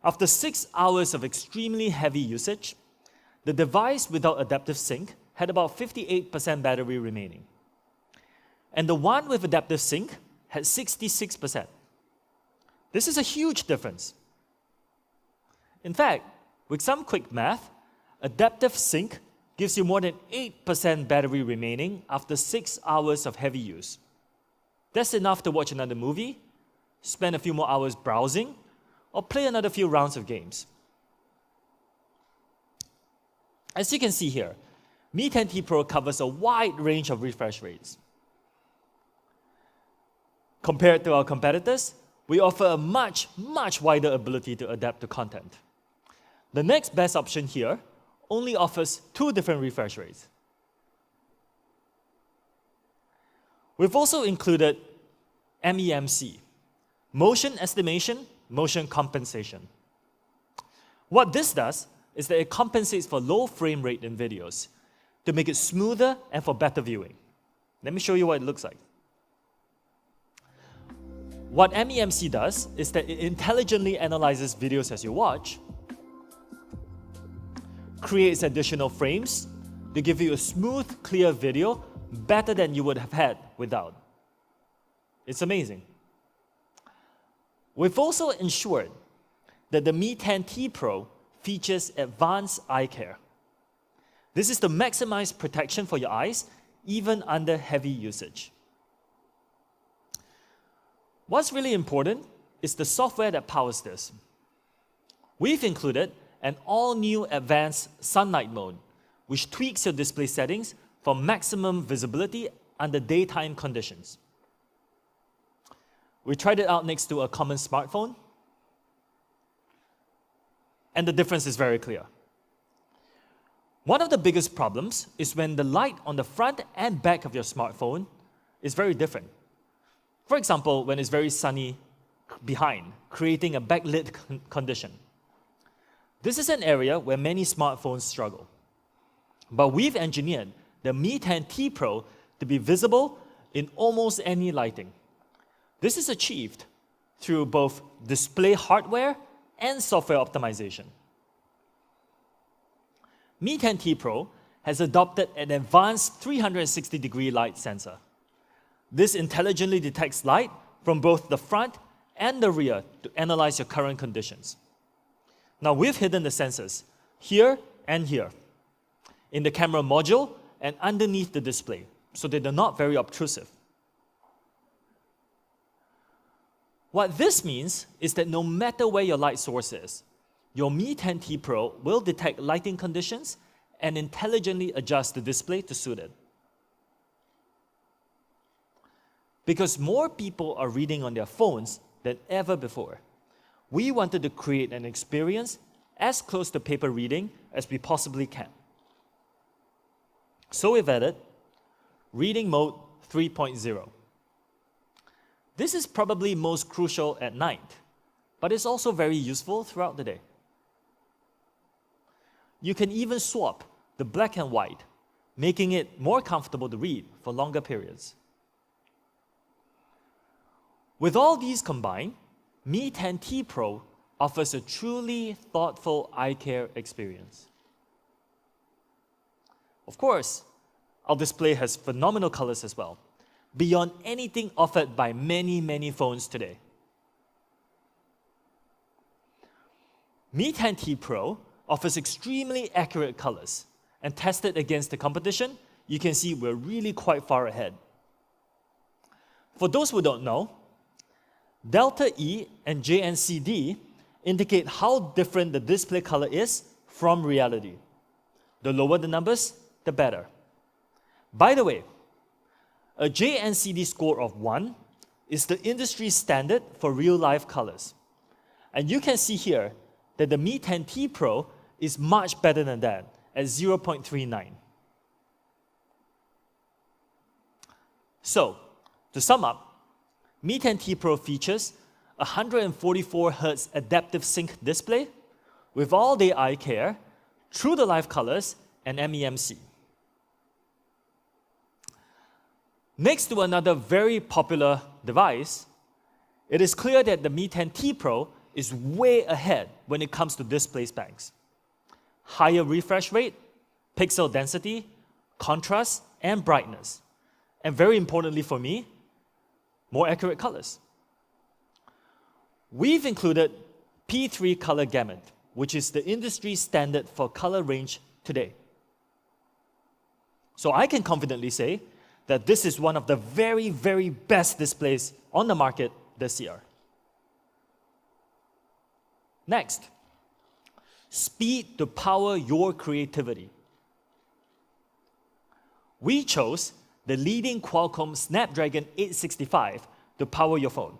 Speaker 3: After 6 hours of extremely heavy usage, the device without Adaptive Sync had about 58% battery remaining. And the one with Adaptive Sync had 66%. This is a huge difference. In fact, with some quick math, Adaptive Sync gives you more than 8% battery remaining after 6 hours of heavy use. That's enough to watch another movie, spend a few more hours browsing, or play another few rounds of games. As you can see here, Mi10T Pro covers a wide range of refresh rates. Compared to our competitors, we offer a much wider ability to adapt to content. The next best option here only offers 2 different refresh rates. We've also included MEMC, motion estimation, motion compensation. What this does is that it compensates for low frame rate in videos to make it smoother and for better viewing. Let me show you what it looks like. What MEMC does is that it intelligently analyzes videos as you watch, creates additional frames to give you a smooth, clear video better than you would have had without. It's amazing. We've also ensured that the Mi10T Pro features advanced eye care. This is to maximize protection for your eyes, even under heavy usage. What's really important is the software that powers this. We've included an all-new advanced sunlight mode, which tweaks your display settings for maximum visibility under daytime conditions. We tried it out next to a common smartphone, and the difference is very clear. One of the biggest problems is when the light on the front and back of your smartphone is very different. For example, when it's very sunny behind, creating a backlit condition. This is an area where many smartphones struggle. But we've engineered the Mi10T Pro to be visible in almost any lighting. This is achieved through both display hardware and software optimization. Mi10T Pro has adopted an advanced 360-degree light sensor. This intelligently detects light from both the front and the rear to analyze your current conditions. Now we've hidden the sensors here and here in the camera module and underneath the display, so that they're not very obtrusive. What this means is that no matter where your light source is, your Mi10T Pro will detect lighting conditions and intelligently adjust the display to suit it. Because more people are reading on their phones than ever before, we wanted to create an experience as close to paper reading as we possibly can. So we've added Reading Mode 3.0. This is probably most crucial at night, but it's also very useful throughout the day. You can even swap the black and white, making it more comfortable to read for longer periods. With all these combined, Mi10T Pro offers a truly thoughtful eye care experience. Of course, our display has phenomenal colors as well, beyond anything offered by many phones today. Mi10T Pro offers extremely accurate colors, and tested against the competition, you can see we're really quite far ahead. For those who don't know, Delta E and JNCD indicate how different the display color is from reality. The lower the numbers, the better. By the way, a JNCD score of 1 is the industry standard for real-life colors. And you can see here that the Mi10T Pro is much better than that at 0.39. So, to sum up, Mi10T Pro features a 144 Hz adaptive sync display with all-day eye care, true-to-life colors, and MEMC. Next to another very popular device, it is clear that the Mi10T Pro is way ahead when it comes to display specs. Higher refresh rate, pixel density, contrast, and brightness. And very importantly for me, more accurate colors. We've included P3 color gamut, which is the industry standard for color range today. So I can confidently say that this is one of the very best displays on the market this year. Next, speed to power your creativity. We chose the leading Qualcomm Snapdragon 865 to power your phone.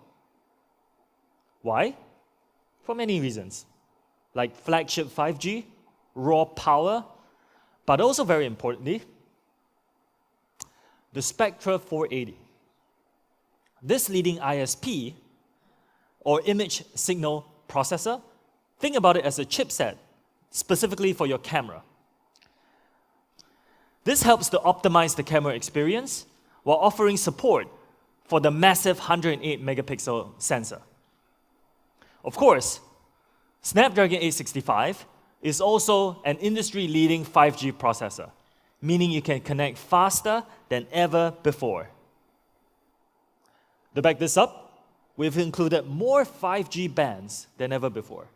Speaker 3: Why? For many reasons, like flagship 5G, raw power, but also very importantly, the Spectra 480. this leading ISP, or image signal processor, think about it as a chipset specifically for your camera. This helps to optimize the camera experience while offering support for the massive 108 megapixel sensor. Of course, Snapdragon 865 is also an industry-leading 5G processor, meaning you can connect faster than ever before. To back this up, we've included more 5G bands than ever before.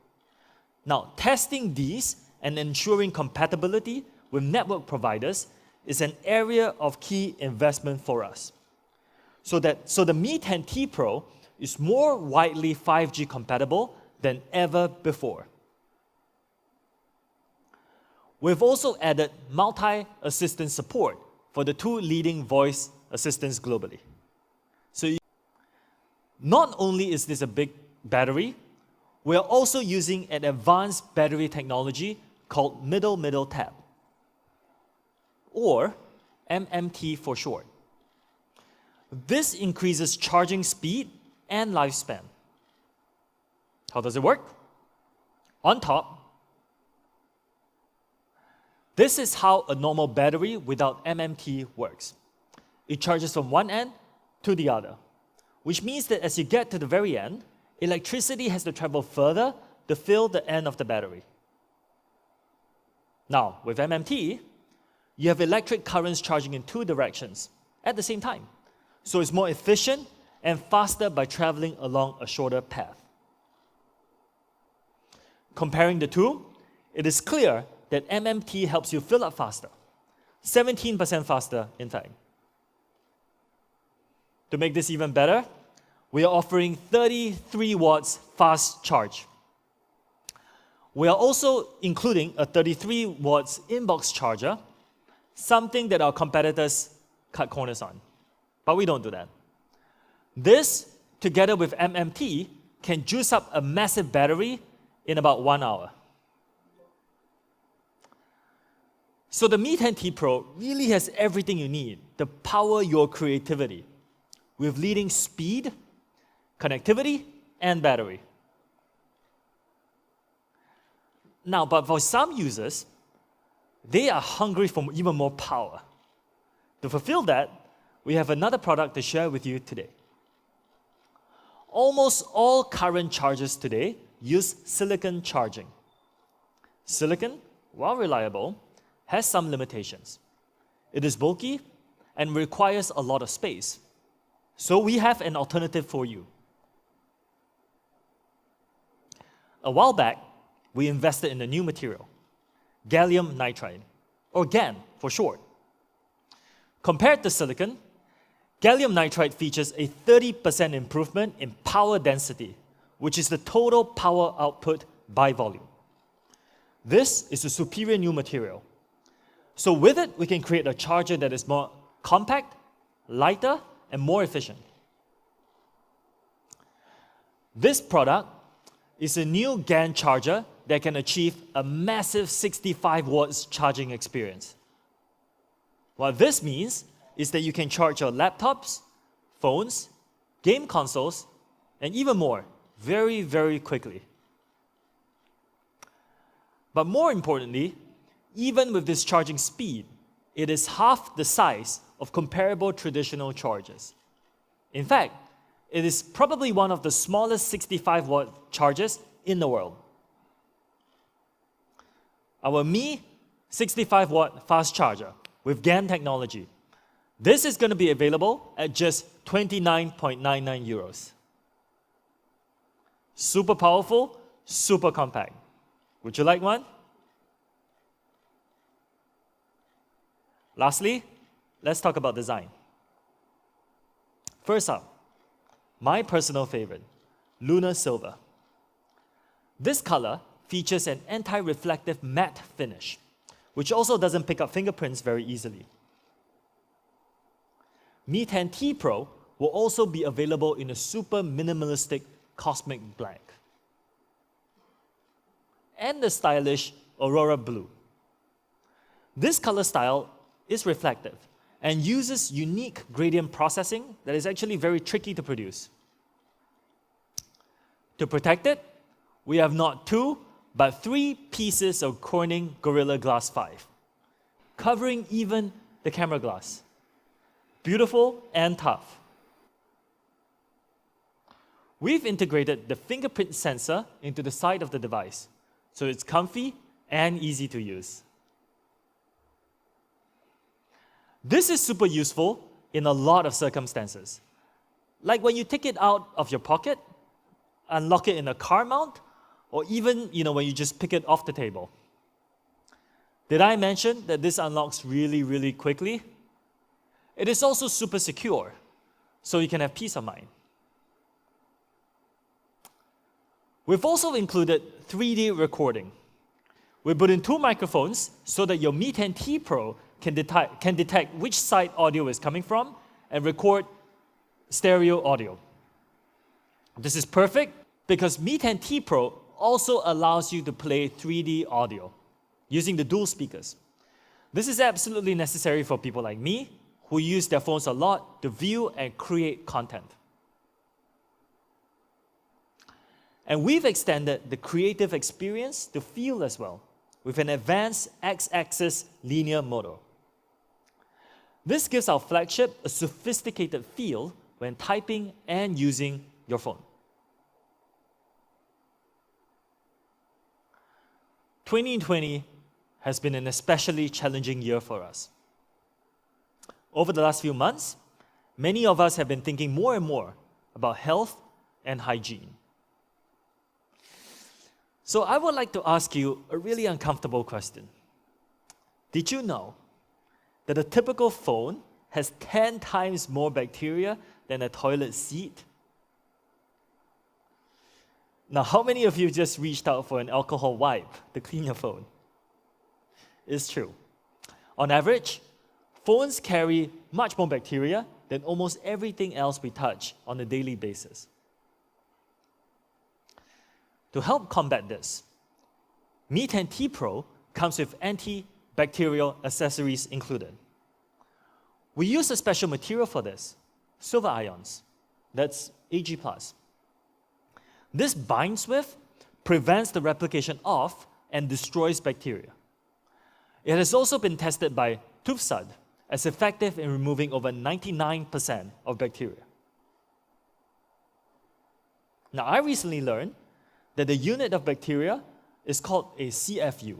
Speaker 3: Now, testing these and ensuring compatibility with network providers is an area of key investment for us. So the Mi10T Pro is more widely 5G compatible than ever before. We've also added multi-assistant support for the two leading voice assistants globally. Not only is this a big battery, we are also using an advanced battery technology called middle tap, or MMT for short. This increases charging speed and lifespan. How does it work? On top, this is how a normal battery without MMT works. It charges from one end to the other, which means that as you get to the very end, electricity has to travel further to fill the end of the battery. Now, with MMT, you have electric currents charging in two directions at the same time. So it's more efficient and faster by traveling along a shorter path. Comparing the two, it is clear that MMT helps you fill up faster, 17% faster, in fact. To make this even better, we are offering 33 watts fast charge. We are also including a 33 watts inbox charger, something that our competitors cut corners on. But we don't do that. This, together with MMT, can juice up a massive battery in about 1 hour. So the Mi10T Pro really has everything you need to power your creativity with leading speed, connectivity, and battery. Now, but for some users, they are hungry for even more power. To fulfill that, we have another product to share with you today. Almost all current chargers today use silicon charging. Silicon, while reliable, has some limitations. It is bulky and requires a lot of space. So we have an alternative for you. A while back, we invested in a new material, gallium nitride, or GaN for short. Compared to silicon, gallium nitride features a 30% improvement in power density, which is the total power output by volume. This is a superior new material. So with it, we can create a charger that is more compact, lighter, and more efficient. This product is a new GaN charger that can achieve a massive 65 watts charging experience. What this means is that you can charge your laptops, phones, game consoles, and even more very, very quickly. But more importantly, even with this charging speed, it is half the size of comparable traditional chargers. In fact, it is probably one of the smallest 65 watt chargers in the world. Our Mi 65 watt fast charger with GaN technology. This is going to be available at just 29.99 euros. Super powerful, super compact. Would you like one? Lastly, let's talk about design. First up, my personal favorite, Lunar Silver. This color features an anti-reflective matte finish, which also doesn't pick up fingerprints very easily. Mi10T Pro will also be available in a super minimalistic cosmic black and the stylish Aurora Blue. This color style is reflective and uses unique gradient processing that is actually very tricky to produce. To protect it, we have not 2, but 3 pieces of Corning Gorilla Glass 5, covering even the camera glass. Beautiful and tough. We've integrated the fingerprint sensor into the side of the device, so it's comfy and easy to use. This is super useful in a lot of circumstances. Like when you take it out of your pocket, unlock it in a car mount, or even when you just pick it off the table. Did I mention that this unlocks really, really quickly? It is also super secure, so you can have peace of mind. We've also included 3D recording. We put in 2 microphones so that your Mi10T Pro can detect which side audio is coming from and record stereo audio. This is perfect because Mi10T Pro also allows you to play 3D audio using the dual speakers. This is absolutely necessary for people like me who use their phones a lot to view and create content. And we've extended the creative experience to feel as well with an advanced X-axis linear motor. This gives our flagship a sophisticated feel when typing and using your phone. 2020 has been an especially challenging year for us. Over the last few months, many of us have been thinking more and more about health and hygiene. So I would like to ask you a really uncomfortable question. Did you know that a typical phone has 10 times more bacteria than a toilet seat? Now, how many of you just reached out for an alcohol wipe to clean your phone? It's true. On average, phones carry much more bacteria than almost everything else we touch on a daily basis. To help combat this, Mi10T Pro comes with antibacterial accessories included. We use a special material for this, silver ions, that's Ag+. This binds with, prevents the replication of, and destroys bacteria. It has also been tested by TÜVSUD as effective in removing over 99% of bacteria. Now, I recently learned that the unit of bacteria is called a CFU,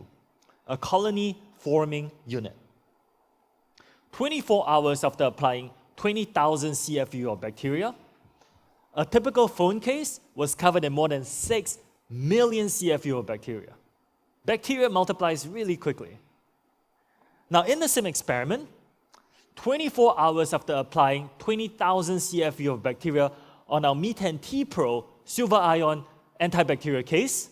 Speaker 3: a colony forming unit. 24 hours after applying 20,000 CFU of bacteria, a typical phone case was covered in more than 6 million CFU of bacteria. Bacteria multiplies really quickly. Now, in the same experiment, 24 hours after applying 20,000 CFU of bacteria on our Mi10T Pro silver ion antibacterial case,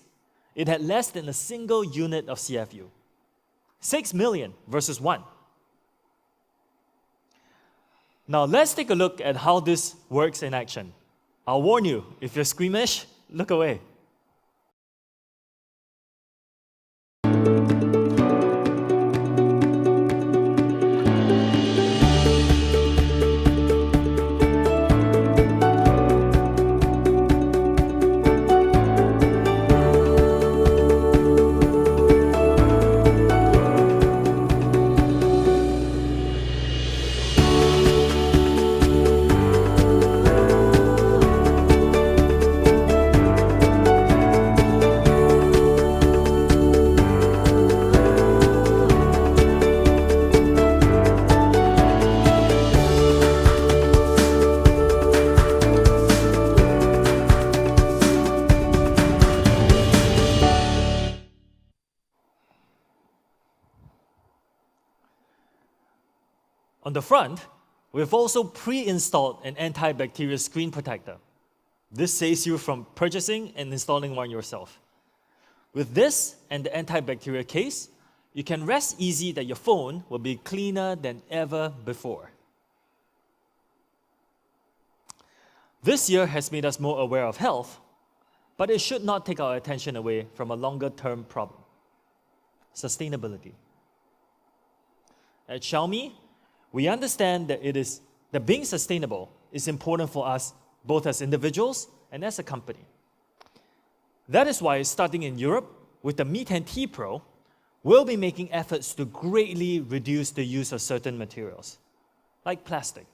Speaker 3: it had less than a single unit of CFU. 6 million versus 1. Now let's take a look at how this works in action. I'll warn you, if you're squeamish, look away. On the front, we've also pre-installed an antibacterial screen protector. This saves you from purchasing and installing one yourself. With this and the antibacterial case, you can rest easy that your phone will be cleaner than ever before. This year has made us more aware of health, but it should not take our attention away from a longer-term problem: sustainability. At Xiaomi, We understand that being sustainable is important for us both as individuals and as a company. That is why, starting in Europe with the Mi10T Pro, we'll be making efforts to greatly reduce the use of certain materials, like plastic.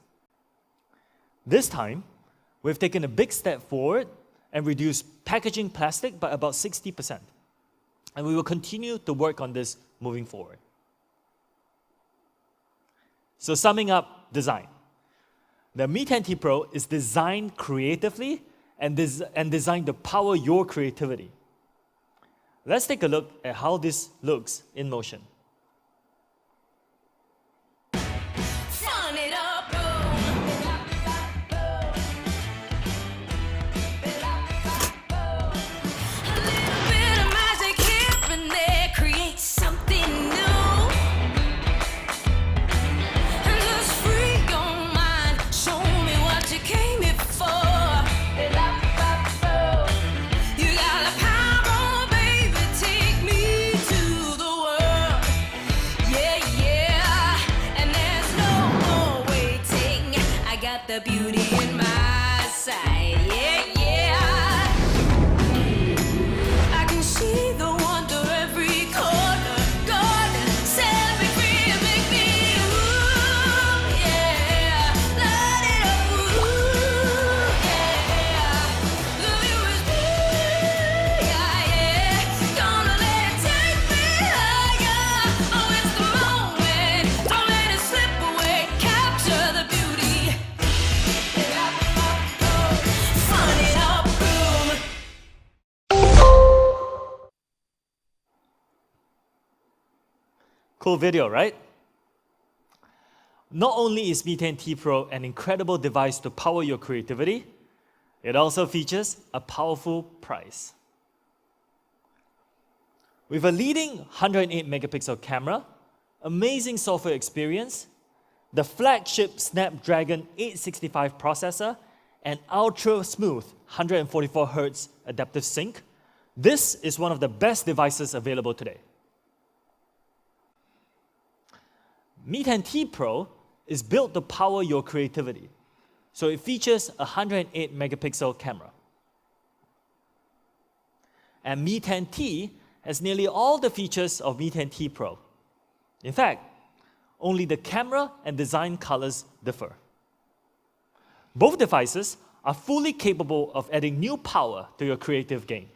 Speaker 3: This time, we've taken a big step forward and reduced packaging plastic by about 60%. And we will continue to work on this moving forward. So summing up design. The Mi10T Pro is designed creatively and designed to power your creativity. Let's take a look at how this looks in motion.
Speaker 4: The beauty in my sight, yeah, yeah. I can see the wonder every corner. God, set me free and make me, ooh, yeah. Light it up, ooh, yeah. The view is blue, yeah, yeah. Gonna let it take me higher. Oh, it's the moment. Don't let it slip away. Capture the beauty.
Speaker 3: Cool video, right? Not only is Mi10T Pro an incredible device to power your creativity, it also features a powerful price. With a leading 108 megapixel camera, amazing software experience, the flagship Snapdragon 865 processor, and ultra-smooth 144Hz adaptive sync, this is one of the best devices available today. Mi10T Pro is built to power your creativity, so it features a 108 megapixel camera. And Mi10T has nearly all the features of Mi10T Pro. In fact, only the camera and design colors differ. Both devices are fully capable of adding new power to your creative game.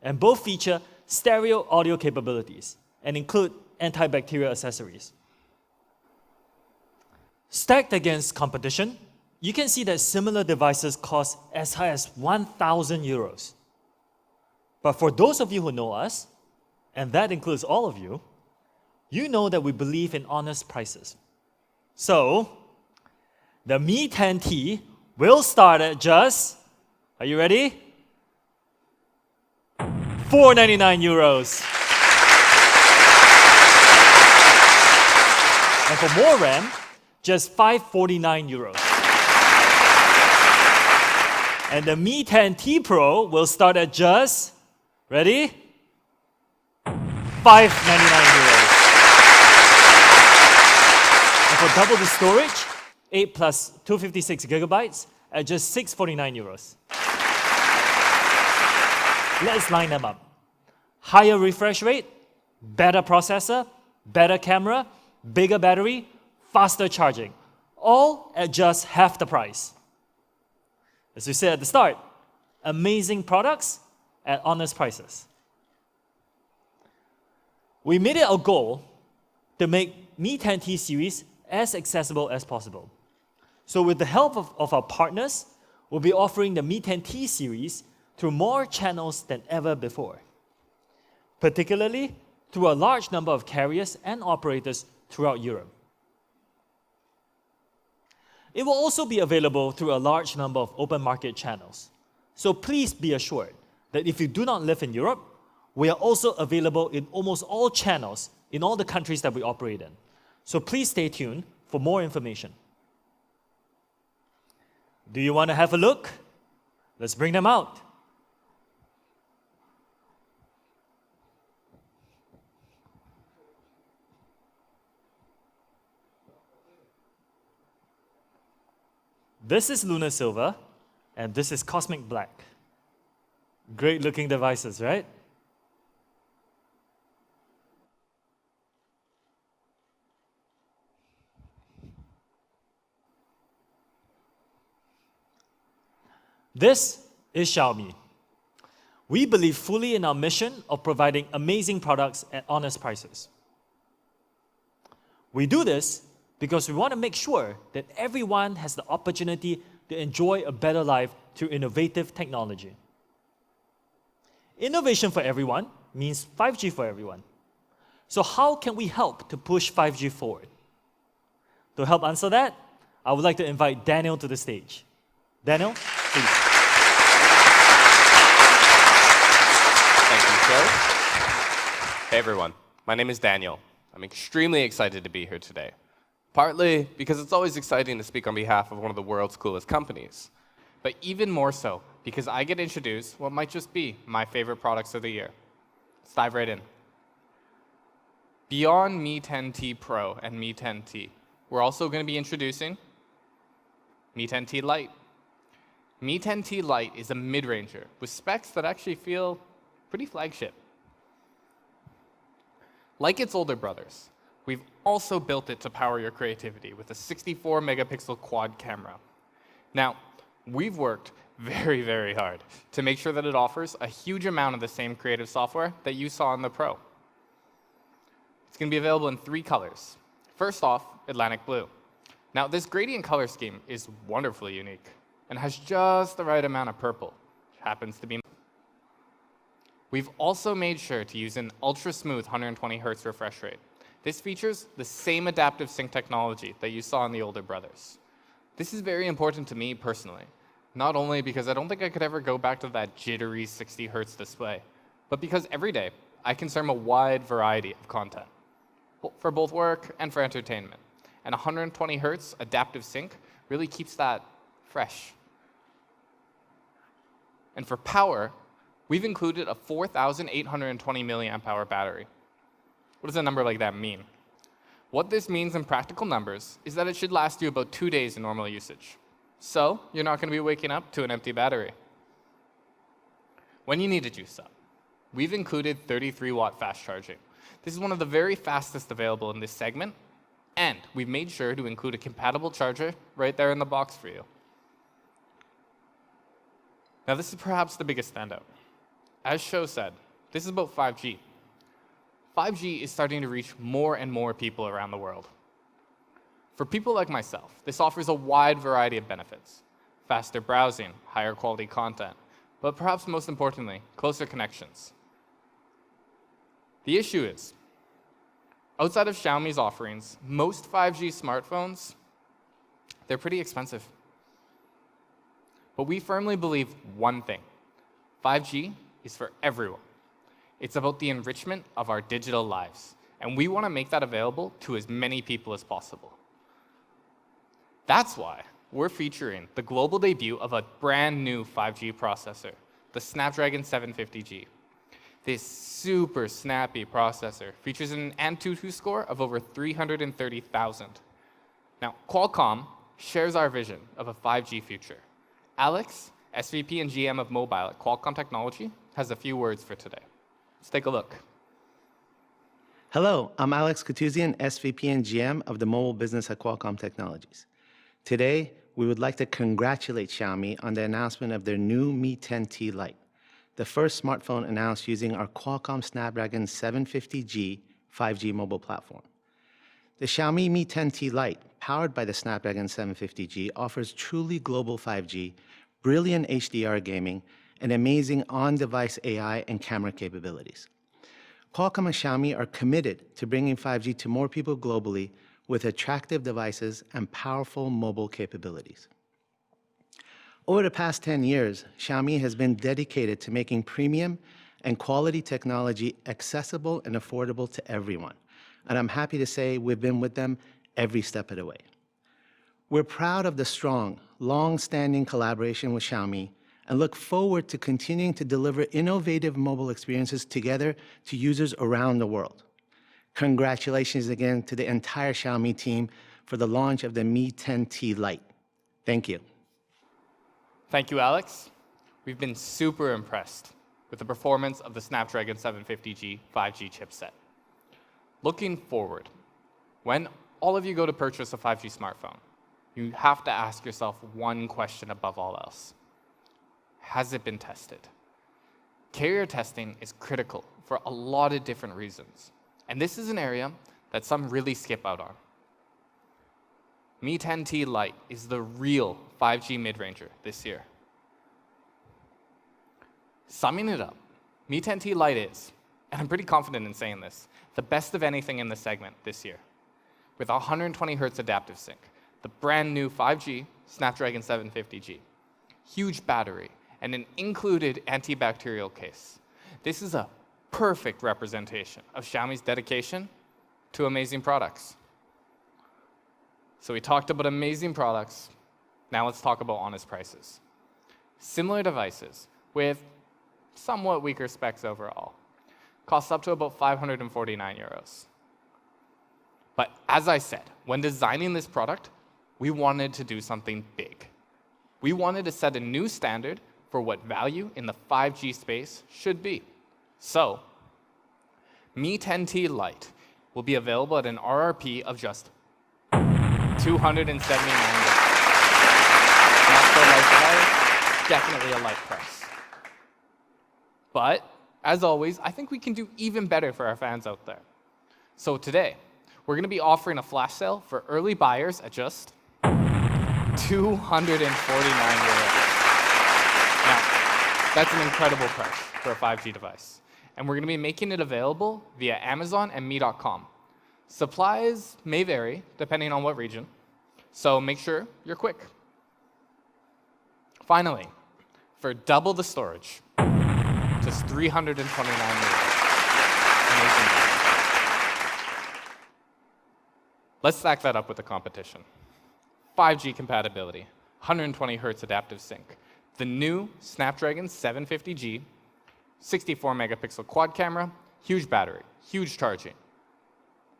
Speaker 3: And both feature stereo audio capabilities and include antibacterial accessories. Stacked against competition, you can see that similar devices cost as high as 1,000 euros. But for those of you who know us, and that includes all of you, you know that we believe in honest prices. So, the Mi10T will start at just, are you ready? 499 euros. And for more RAM, just 549 euros. And the Mi10T Pro will start at just, ready? 599 euros. And for double the storage, 8 plus 256 gigabytes at just 649 euros. Let's line them up. Higher refresh rate, better processor, better camera, bigger battery, faster charging, all at just half the price. As we said at the start, amazing products at honest prices. We made it our goal to make Mi10T series as accessible as possible. So with the help of our partners, we'll be offering the Mi10T series through more channels than ever before, particularly through a large number of carriers and operators throughout Europe. It will also be available through a large number of open market channels. So please be assured that if you do not live in Europe, we are also available in almost all channels in all the countries that we operate in. So please stay tuned for more information. Do you want to have a look? Let's bring them out. This is Lunar Silver, and this is Cosmic Black. Great looking devices, right? This is Xiaomi. We believe fully in our mission of providing amazing products at honest prices. We do this because we want to make sure that everyone has the opportunity to enjoy a better life through innovative technology. Innovation for everyone means 5G for everyone. So how can we help to push 5G forward? To help answer that, I would like to invite Daniel to the stage. Daniel, please.
Speaker 5: Thank you, Joe. Hey everyone, my name is Daniel. I'm extremely excited to be here today. Partly because it's always exciting to speak on behalf of one of the world's coolest companies, but even more so because I get introduced what might just be my favorite products of the year. Let's dive right in. Beyond Mi10T Pro and Mi10T, we're also going to be introducing Mi10T Lite. Mi10T Lite is a mid-ranger with specs that actually feel pretty flagship. Like its older brothers, we've also built it to power your creativity with a 64-megapixel quad camera. Now, we've worked very, very hard to make sure that it offers a huge amount of the same creative software that you saw in the Pro. It's going to be available in 3 colors. First off, Atlantic Blue. Now, this gradient color scheme is wonderfully unique and has just the right amount of purple, which happens to be. We've also made sure to use an ultra-smooth 120 Hz refresh rate. This features the same adaptive sync technology that you saw in the older brothers. This is very important to me personally, not only because I don't think I could ever go back to that jittery 60 Hz display, but because every day I consume a wide variety of content for both work and for entertainment. And 120 Hz adaptive sync really keeps that fresh. And for power, we've included a 4,820 milliamp hour battery. What does a number like that mean? What this means in practical numbers is that it should last you about 2 days in normal usage. So you're not going to be waking up to an empty battery. When you need to juice up, we've included 33-watt fast charging. This is one of the very fastest available in this segment, and we've made sure to include a compatible charger right there in the box for you. Now this is perhaps the biggest standout. As Sho said, this is about 5G. 5G is starting to reach more and more people around the world. For people like myself, this offers a wide variety of benefits. Faster browsing, higher quality content, but perhaps most importantly, closer connections. The issue is, outside of Xiaomi's offerings, most 5G smartphones, they're pretty expensive. But we firmly believe one thing: 5G is for everyone. It's about the enrichment of our digital lives, and we want to make that available to as many people as possible. That's why we're featuring the global debut of a brand new 5G processor, the Snapdragon 750G. This super snappy processor features an Antutu score of over 330,000. Now, Qualcomm shares our vision of a 5G future. Alex, SVP and GM of Mobile at Qualcomm Technology, has a few words for today. Let's take a look.
Speaker 6: Hello, I'm Alex Katuzian, SVP and GM of the mobile business at Qualcomm Technologies. Today, we would like to congratulate Xiaomi on the announcement of their new Mi10T Lite, the first smartphone announced using our Qualcomm Snapdragon 750G 5G mobile platform. The Xiaomi Mi10T Lite, powered by the Snapdragon 750G, offers truly global 5G, brilliant HDR gaming, and amazing on-device AI and camera capabilities. Qualcomm and Xiaomi are committed to bringing 5G to more people globally with attractive devices and powerful mobile capabilities. Over the past 10 years, Xiaomi has been dedicated to making premium and quality technology accessible and affordable to everyone. And I'm happy to say we've been with them every step of the way. We're proud of the strong, long-standing collaboration with Xiaomi and look forward to continuing to deliver innovative mobile experiences together to users around the world. Congratulations again to the entire Xiaomi team for the launch of the Mi10T Lite. Thank you.
Speaker 5: Thank you, Alex. We've been super impressed with the performance of the Snapdragon 750G 5G chipset. Looking forward, when all of you go to purchase a 5G smartphone, you have to ask yourself one question above all else. Has it been tested? Carrier testing is critical for a lot of different reasons. And this is an area that some really skip out on. Mi10T Lite is the real 5G mid-ranger this year. Summing it up, Mi10T Lite is, and I'm pretty confident in saying this, the best of anything in the segment this year. With 120 Hz adaptive sync, the brand new 5G Snapdragon 750G, huge battery, and an included antibacterial case. This is a perfect representation of Xiaomi's dedication to amazing products. So we talked about amazing products. Now let's talk about honest prices. Similar devices with somewhat weaker specs overall cost up to about 549 euros. But as I said, when designing this product, we wanted to do something big. We wanted to set a new standard for what value in the 5G space should be. So, Mi10T Lite will be available at an RRP of just $279. Not so light device, definitely a light price. But, as always, I think we can do even better for our fans out there. So today, we're going to be offering a flash sale for early buyers at just 249 euros. Now, that's an incredible price for a 5G device. And we're going to be making it available via Amazon and Mi.com. Supplies may vary depending on what region, so make sure you're quick. Finally, for double the storage, just 329 euros. Amazing. Let's stack that up with the competition. 5G compatibility, 120 Hz adaptive sync, the new Snapdragon 750G, 64 megapixel quad camera, huge battery, huge charging,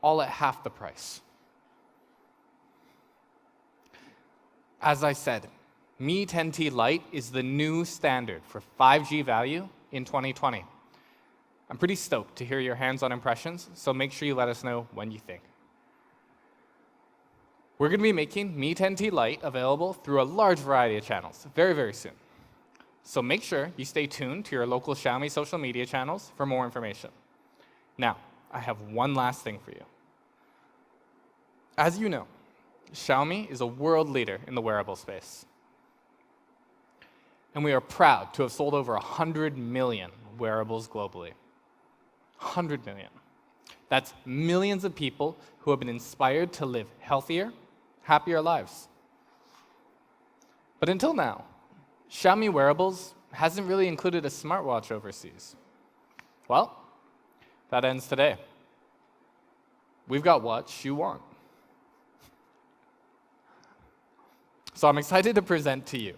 Speaker 5: all at half the price. As I said, Mi10T Lite is the new standard for 5G value in 2020. I'm pretty stoked to hear your hands-on impressions, so make sure you let us know when you think. We're going to be making Mi10T Lite available through a large variety of channels very, very soon. So make sure you stay tuned to your local Xiaomi social media channels for more information. Now, I have one last thing for you. As you know, Xiaomi is a world leader in the wearable space. And we are proud to have sold over 100 million wearables globally. 100 million. That's millions of people who have been inspired to live healthier, happier lives. But until now, Xiaomi wearables hasn't really included a smartwatch overseas. Well, that ends today. We've got what you want. So I'm excited to present to you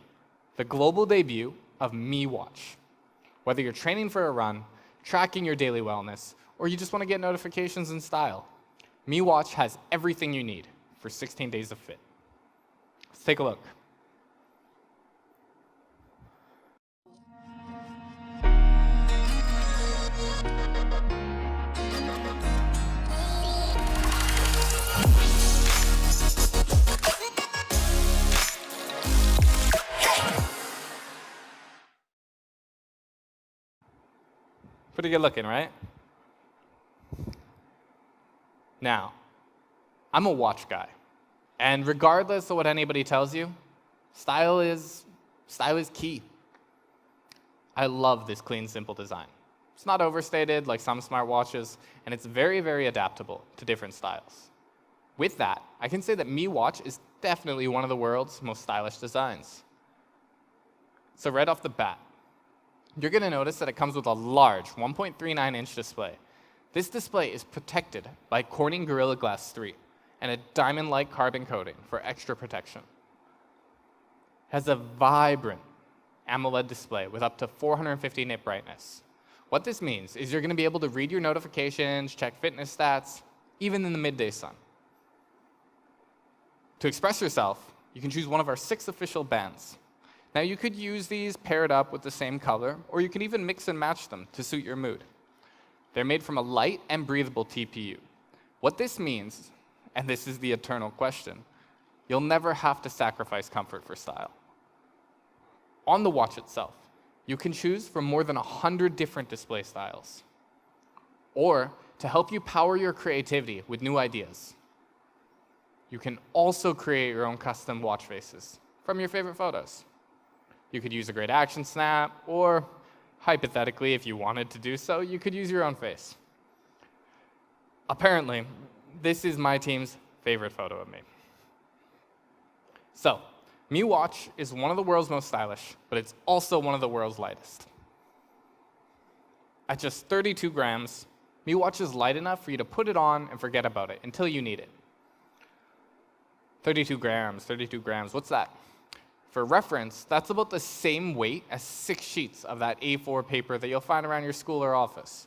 Speaker 5: the global debut of Mi Watch. Whether you're training for a run, tracking your daily wellness, or you just want to get notifications in style, Mi Watch has everything you need for 16 days of fit. Let's take a look. Pretty good looking, right? Now, I'm a watch guy. And regardless of what anybody tells you, style is key. I love this clean, simple design. It's not overstated like some smartwatches, and it's very, very adaptable to different styles. With that, I can say that Mi Watch is definitely one of the world's most stylish designs. So right off the bat, you're going to notice that it comes with a large 1.39-inch display. This display is protected by Corning Gorilla Glass 3 and a diamond-like carbon coating for extra protection. It has a vibrant AMOLED display with up to 450 nit brightness. What this means is you're going to be able to read your notifications, check fitness stats, even in the midday sun. To express yourself, you can choose one of our 6 official bands. Now you could use these paired up with the same color, or you can even mix and match them to suit your mood. They're made from a light and breathable TPU. What this means, and this is the eternal question, you'll never have to sacrifice comfort for style. On the watch itself, you can choose from more than 100 different display styles. Or, to help you power your creativity with new ideas, you can also create your own custom watch faces from your favorite photos. You could use a great action snap, or hypothetically, if you wanted to do so, you could use your own face. Apparently, this is my team's favorite photo of me. So, Mi Watch is one of the world's most stylish, but it's also one of the world's lightest. At just 32 grams, Mi Watch is light enough for you to put it on and forget about it until you need it. 32 grams, what's that? For reference, that's about the same weight as 6 sheets of that A4 paper that you'll find around your school or office.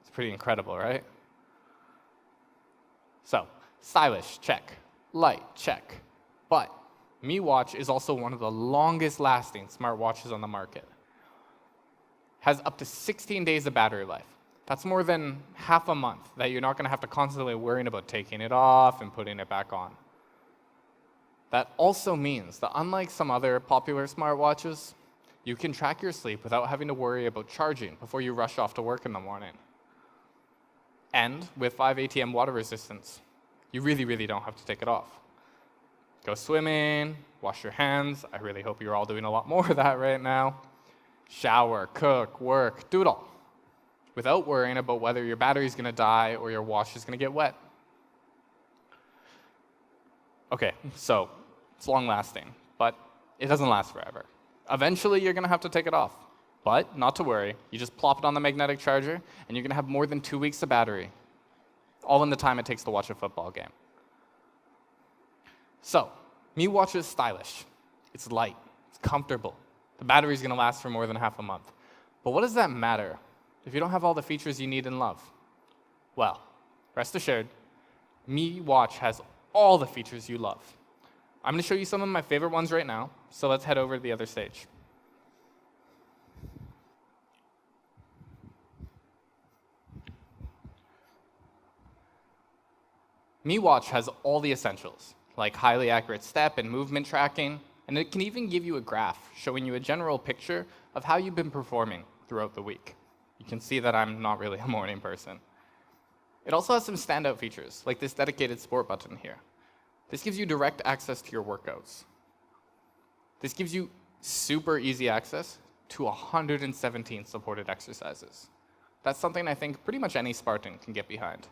Speaker 5: It's pretty incredible, right? So, stylish, check. Light, check. But Mi Watch is also one of the longest lasting smartwatches on the market. Has up to 16 days of battery life. That's more than half a month that you're not going to have to constantly worrying about taking it off and putting it back on. That also means that unlike some other popular smartwatches, you can track your sleep without having to worry about charging before you rush off to work in the morning. And with 5 ATM water resistance, you really don't have to take it off. Go swimming, wash your hands. I really hope you're all doing a lot more of that right now. Shower, cook, work, do it all, without worrying about whether your battery's going to die or your watch is going to get wet. Okay, so it's long-lasting, but it doesn't last forever. Eventually, you're going to have to take it off. But not to worry, you just plop it on the magnetic charger, and you're going to have more than 2 weeks of battery, all in the time it takes to watch a football game. So, Mi Watch is stylish. It's light. It's comfortable. The battery's going to last for more than half a month. But what does that matter if you don't have all the features you need and love? Well, rest assured, Mi Watch has all the features you love. I'm going to show you some of my favorite ones right now, so let's head over to the other stage. Mi Watch has all the essentials, like highly accurate step and movement tracking, and it can even give you a graph showing you a general picture of how you've been performing throughout the week. You can see that I'm not really a morning person. It also has some standout features, like this dedicated sport button here. This gives you direct access to your workouts. This gives you super easy access to 117 supported exercises. That's something I think pretty much any Spartan can get behind.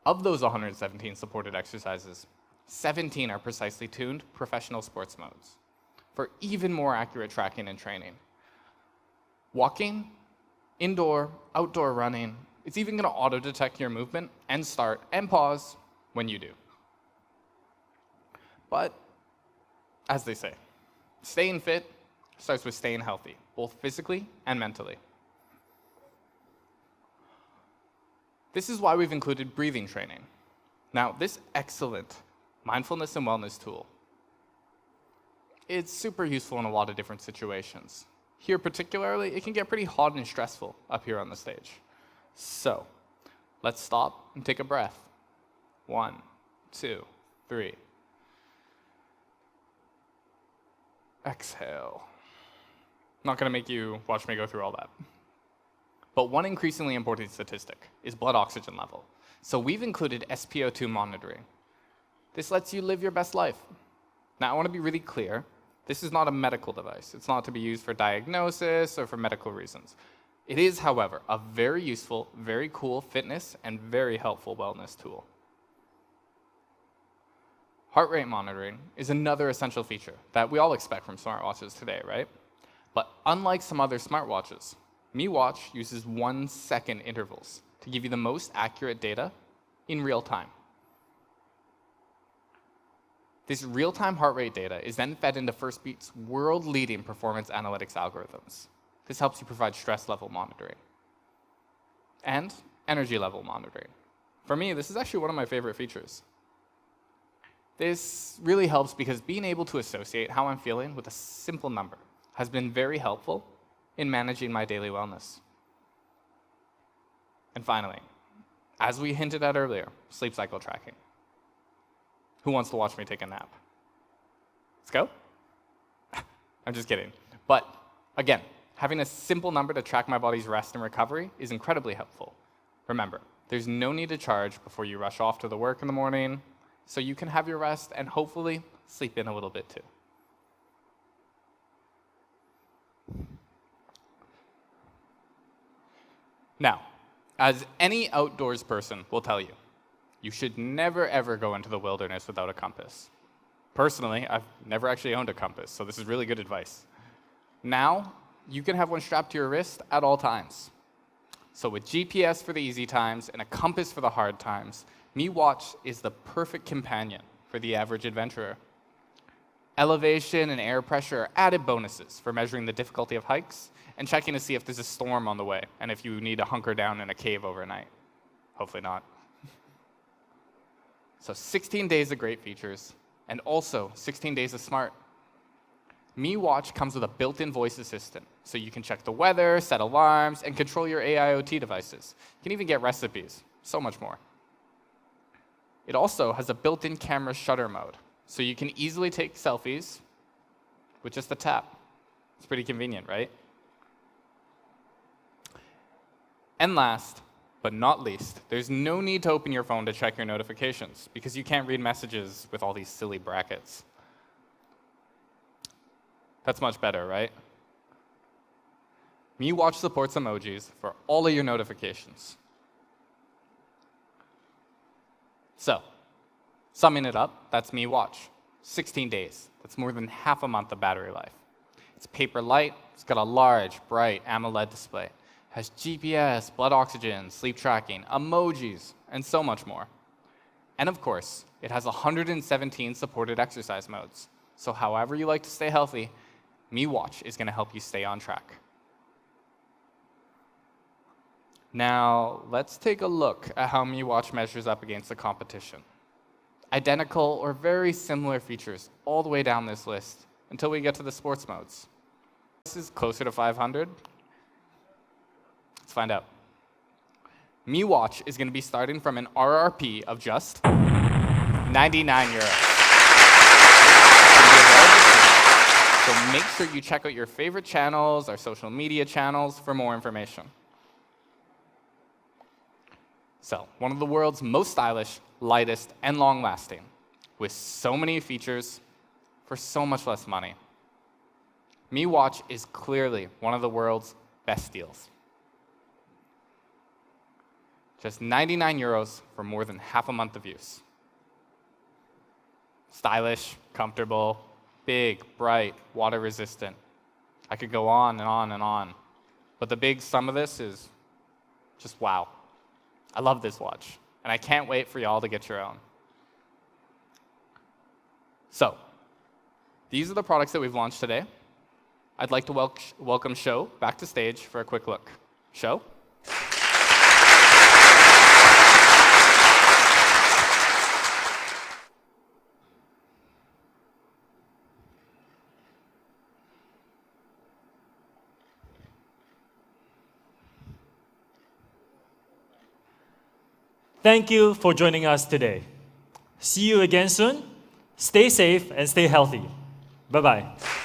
Speaker 5: Of those 117 supported exercises, 17 are precisely tuned professional sports modes for even more accurate tracking and training. Walking, indoor, outdoor running, it's even going to auto-detect your movement and start and pause when you do. But, as they say, staying fit starts with staying healthy, both physically and mentally. This is why we've included breathing training. Now, this excellent mindfulness and wellness tool, it's super useful in a lot of different situations. Here particularly, it can get pretty hot and stressful up here on the stage. So, let's stop and take a breath. 1, 2, 3. Exhale. Not going to make you watch me go through all that. But one increasingly important statistic is blood oxygen level. So we've included SpO2 monitoring. This lets you live your best life. Now, I want to be really clear. This is not a medical device. It's not to be used for diagnosis or for medical reasons. It is, however, a very useful, very cool fitness and very helpful wellness tool. Heart rate monitoring is another essential feature that we all expect from smartwatches today, right? But unlike some other smartwatches, Mi Watch uses 1-second intervals to give you the most accurate data in real time. This real-time heart rate data is then fed into Firstbeat's world-leading performance analytics algorithms. This helps you provide stress level monitoring and energy level monitoring. For me, this is actually one of my favorite features. This really helps because being able to associate how I'm feeling with a simple number has been very helpful in managing my daily wellness. And finally, as we hinted at earlier, sleep cycle tracking. Who wants to watch me take a nap? Let's go? I'm just kidding. But again, having a simple number to track my body's rest and recovery is incredibly helpful. Remember, there's no need to charge before you rush off to the work in the morning, so you can have your rest and hopefully sleep in a little bit too. Now, as any outdoors person will tell you, you should never ever go into the wilderness without a compass. Personally, I've never actually owned a compass, so this is really good advice. Now, you can have one strapped to your wrist at all times. So with GPS for the easy times and a compass for the hard times, Mi Watch is the perfect companion for the average adventurer. Elevation and air pressure are added bonuses for measuring the difficulty of hikes and checking to see if there's a storm on the way and if you need to hunker down in a cave overnight. Hopefully not. So 16 days of great features and also 16 days of smart. Mi Watch comes with a built-in voice assistant, so you can check the weather, set alarms, and control your AIoT devices. You can even get recipes, so much more. It also has a built-in camera shutter mode, so you can easily take selfies with just a tap. It's pretty convenient, right? And last, but not least, there's no need to open your phone to check your notifications, because you can't read messages with all these silly brackets. That's much better, right? Mi Watch supports emojis for all of your notifications. So, summing it up, that's Mi Watch. 16 days. That's more than half a month of battery life. It's paper light. It's got a large, bright AMOLED display. It has GPS, blood oxygen, sleep tracking, emojis, and so much more. And of course, it has 117 supported exercise modes. So however you like to stay healthy, Mi Watch is going to help you stay on track. Now, let's take a look at how Mi Watch measures up against the competition. Identical or very similar features all the way down this list until we get to the sports modes. This is closer to 500. Let's find out. Mi Watch is going to be starting from an RRP of just 99 euros. So make sure you check out your favorite channels, our social media channels, for more information. So, one of the world's most stylish, lightest, and long-lasting, with so many features for so much less money. Mi Watch is clearly one of the world's best deals. Just 99 euros for more than half a month of use. Stylish, comfortable, big, bright, water-resistant. I could go on and on and on. But the big sum of this is just wow. I love this watch, and I can't wait for y'all to get your own. So, these are the products that we've launched today. I'd like to welcome Sho back to stage for a quick look. Sho?
Speaker 3: Thank you for joining us today. See you again soon. Stay safe and stay healthy. Bye-bye.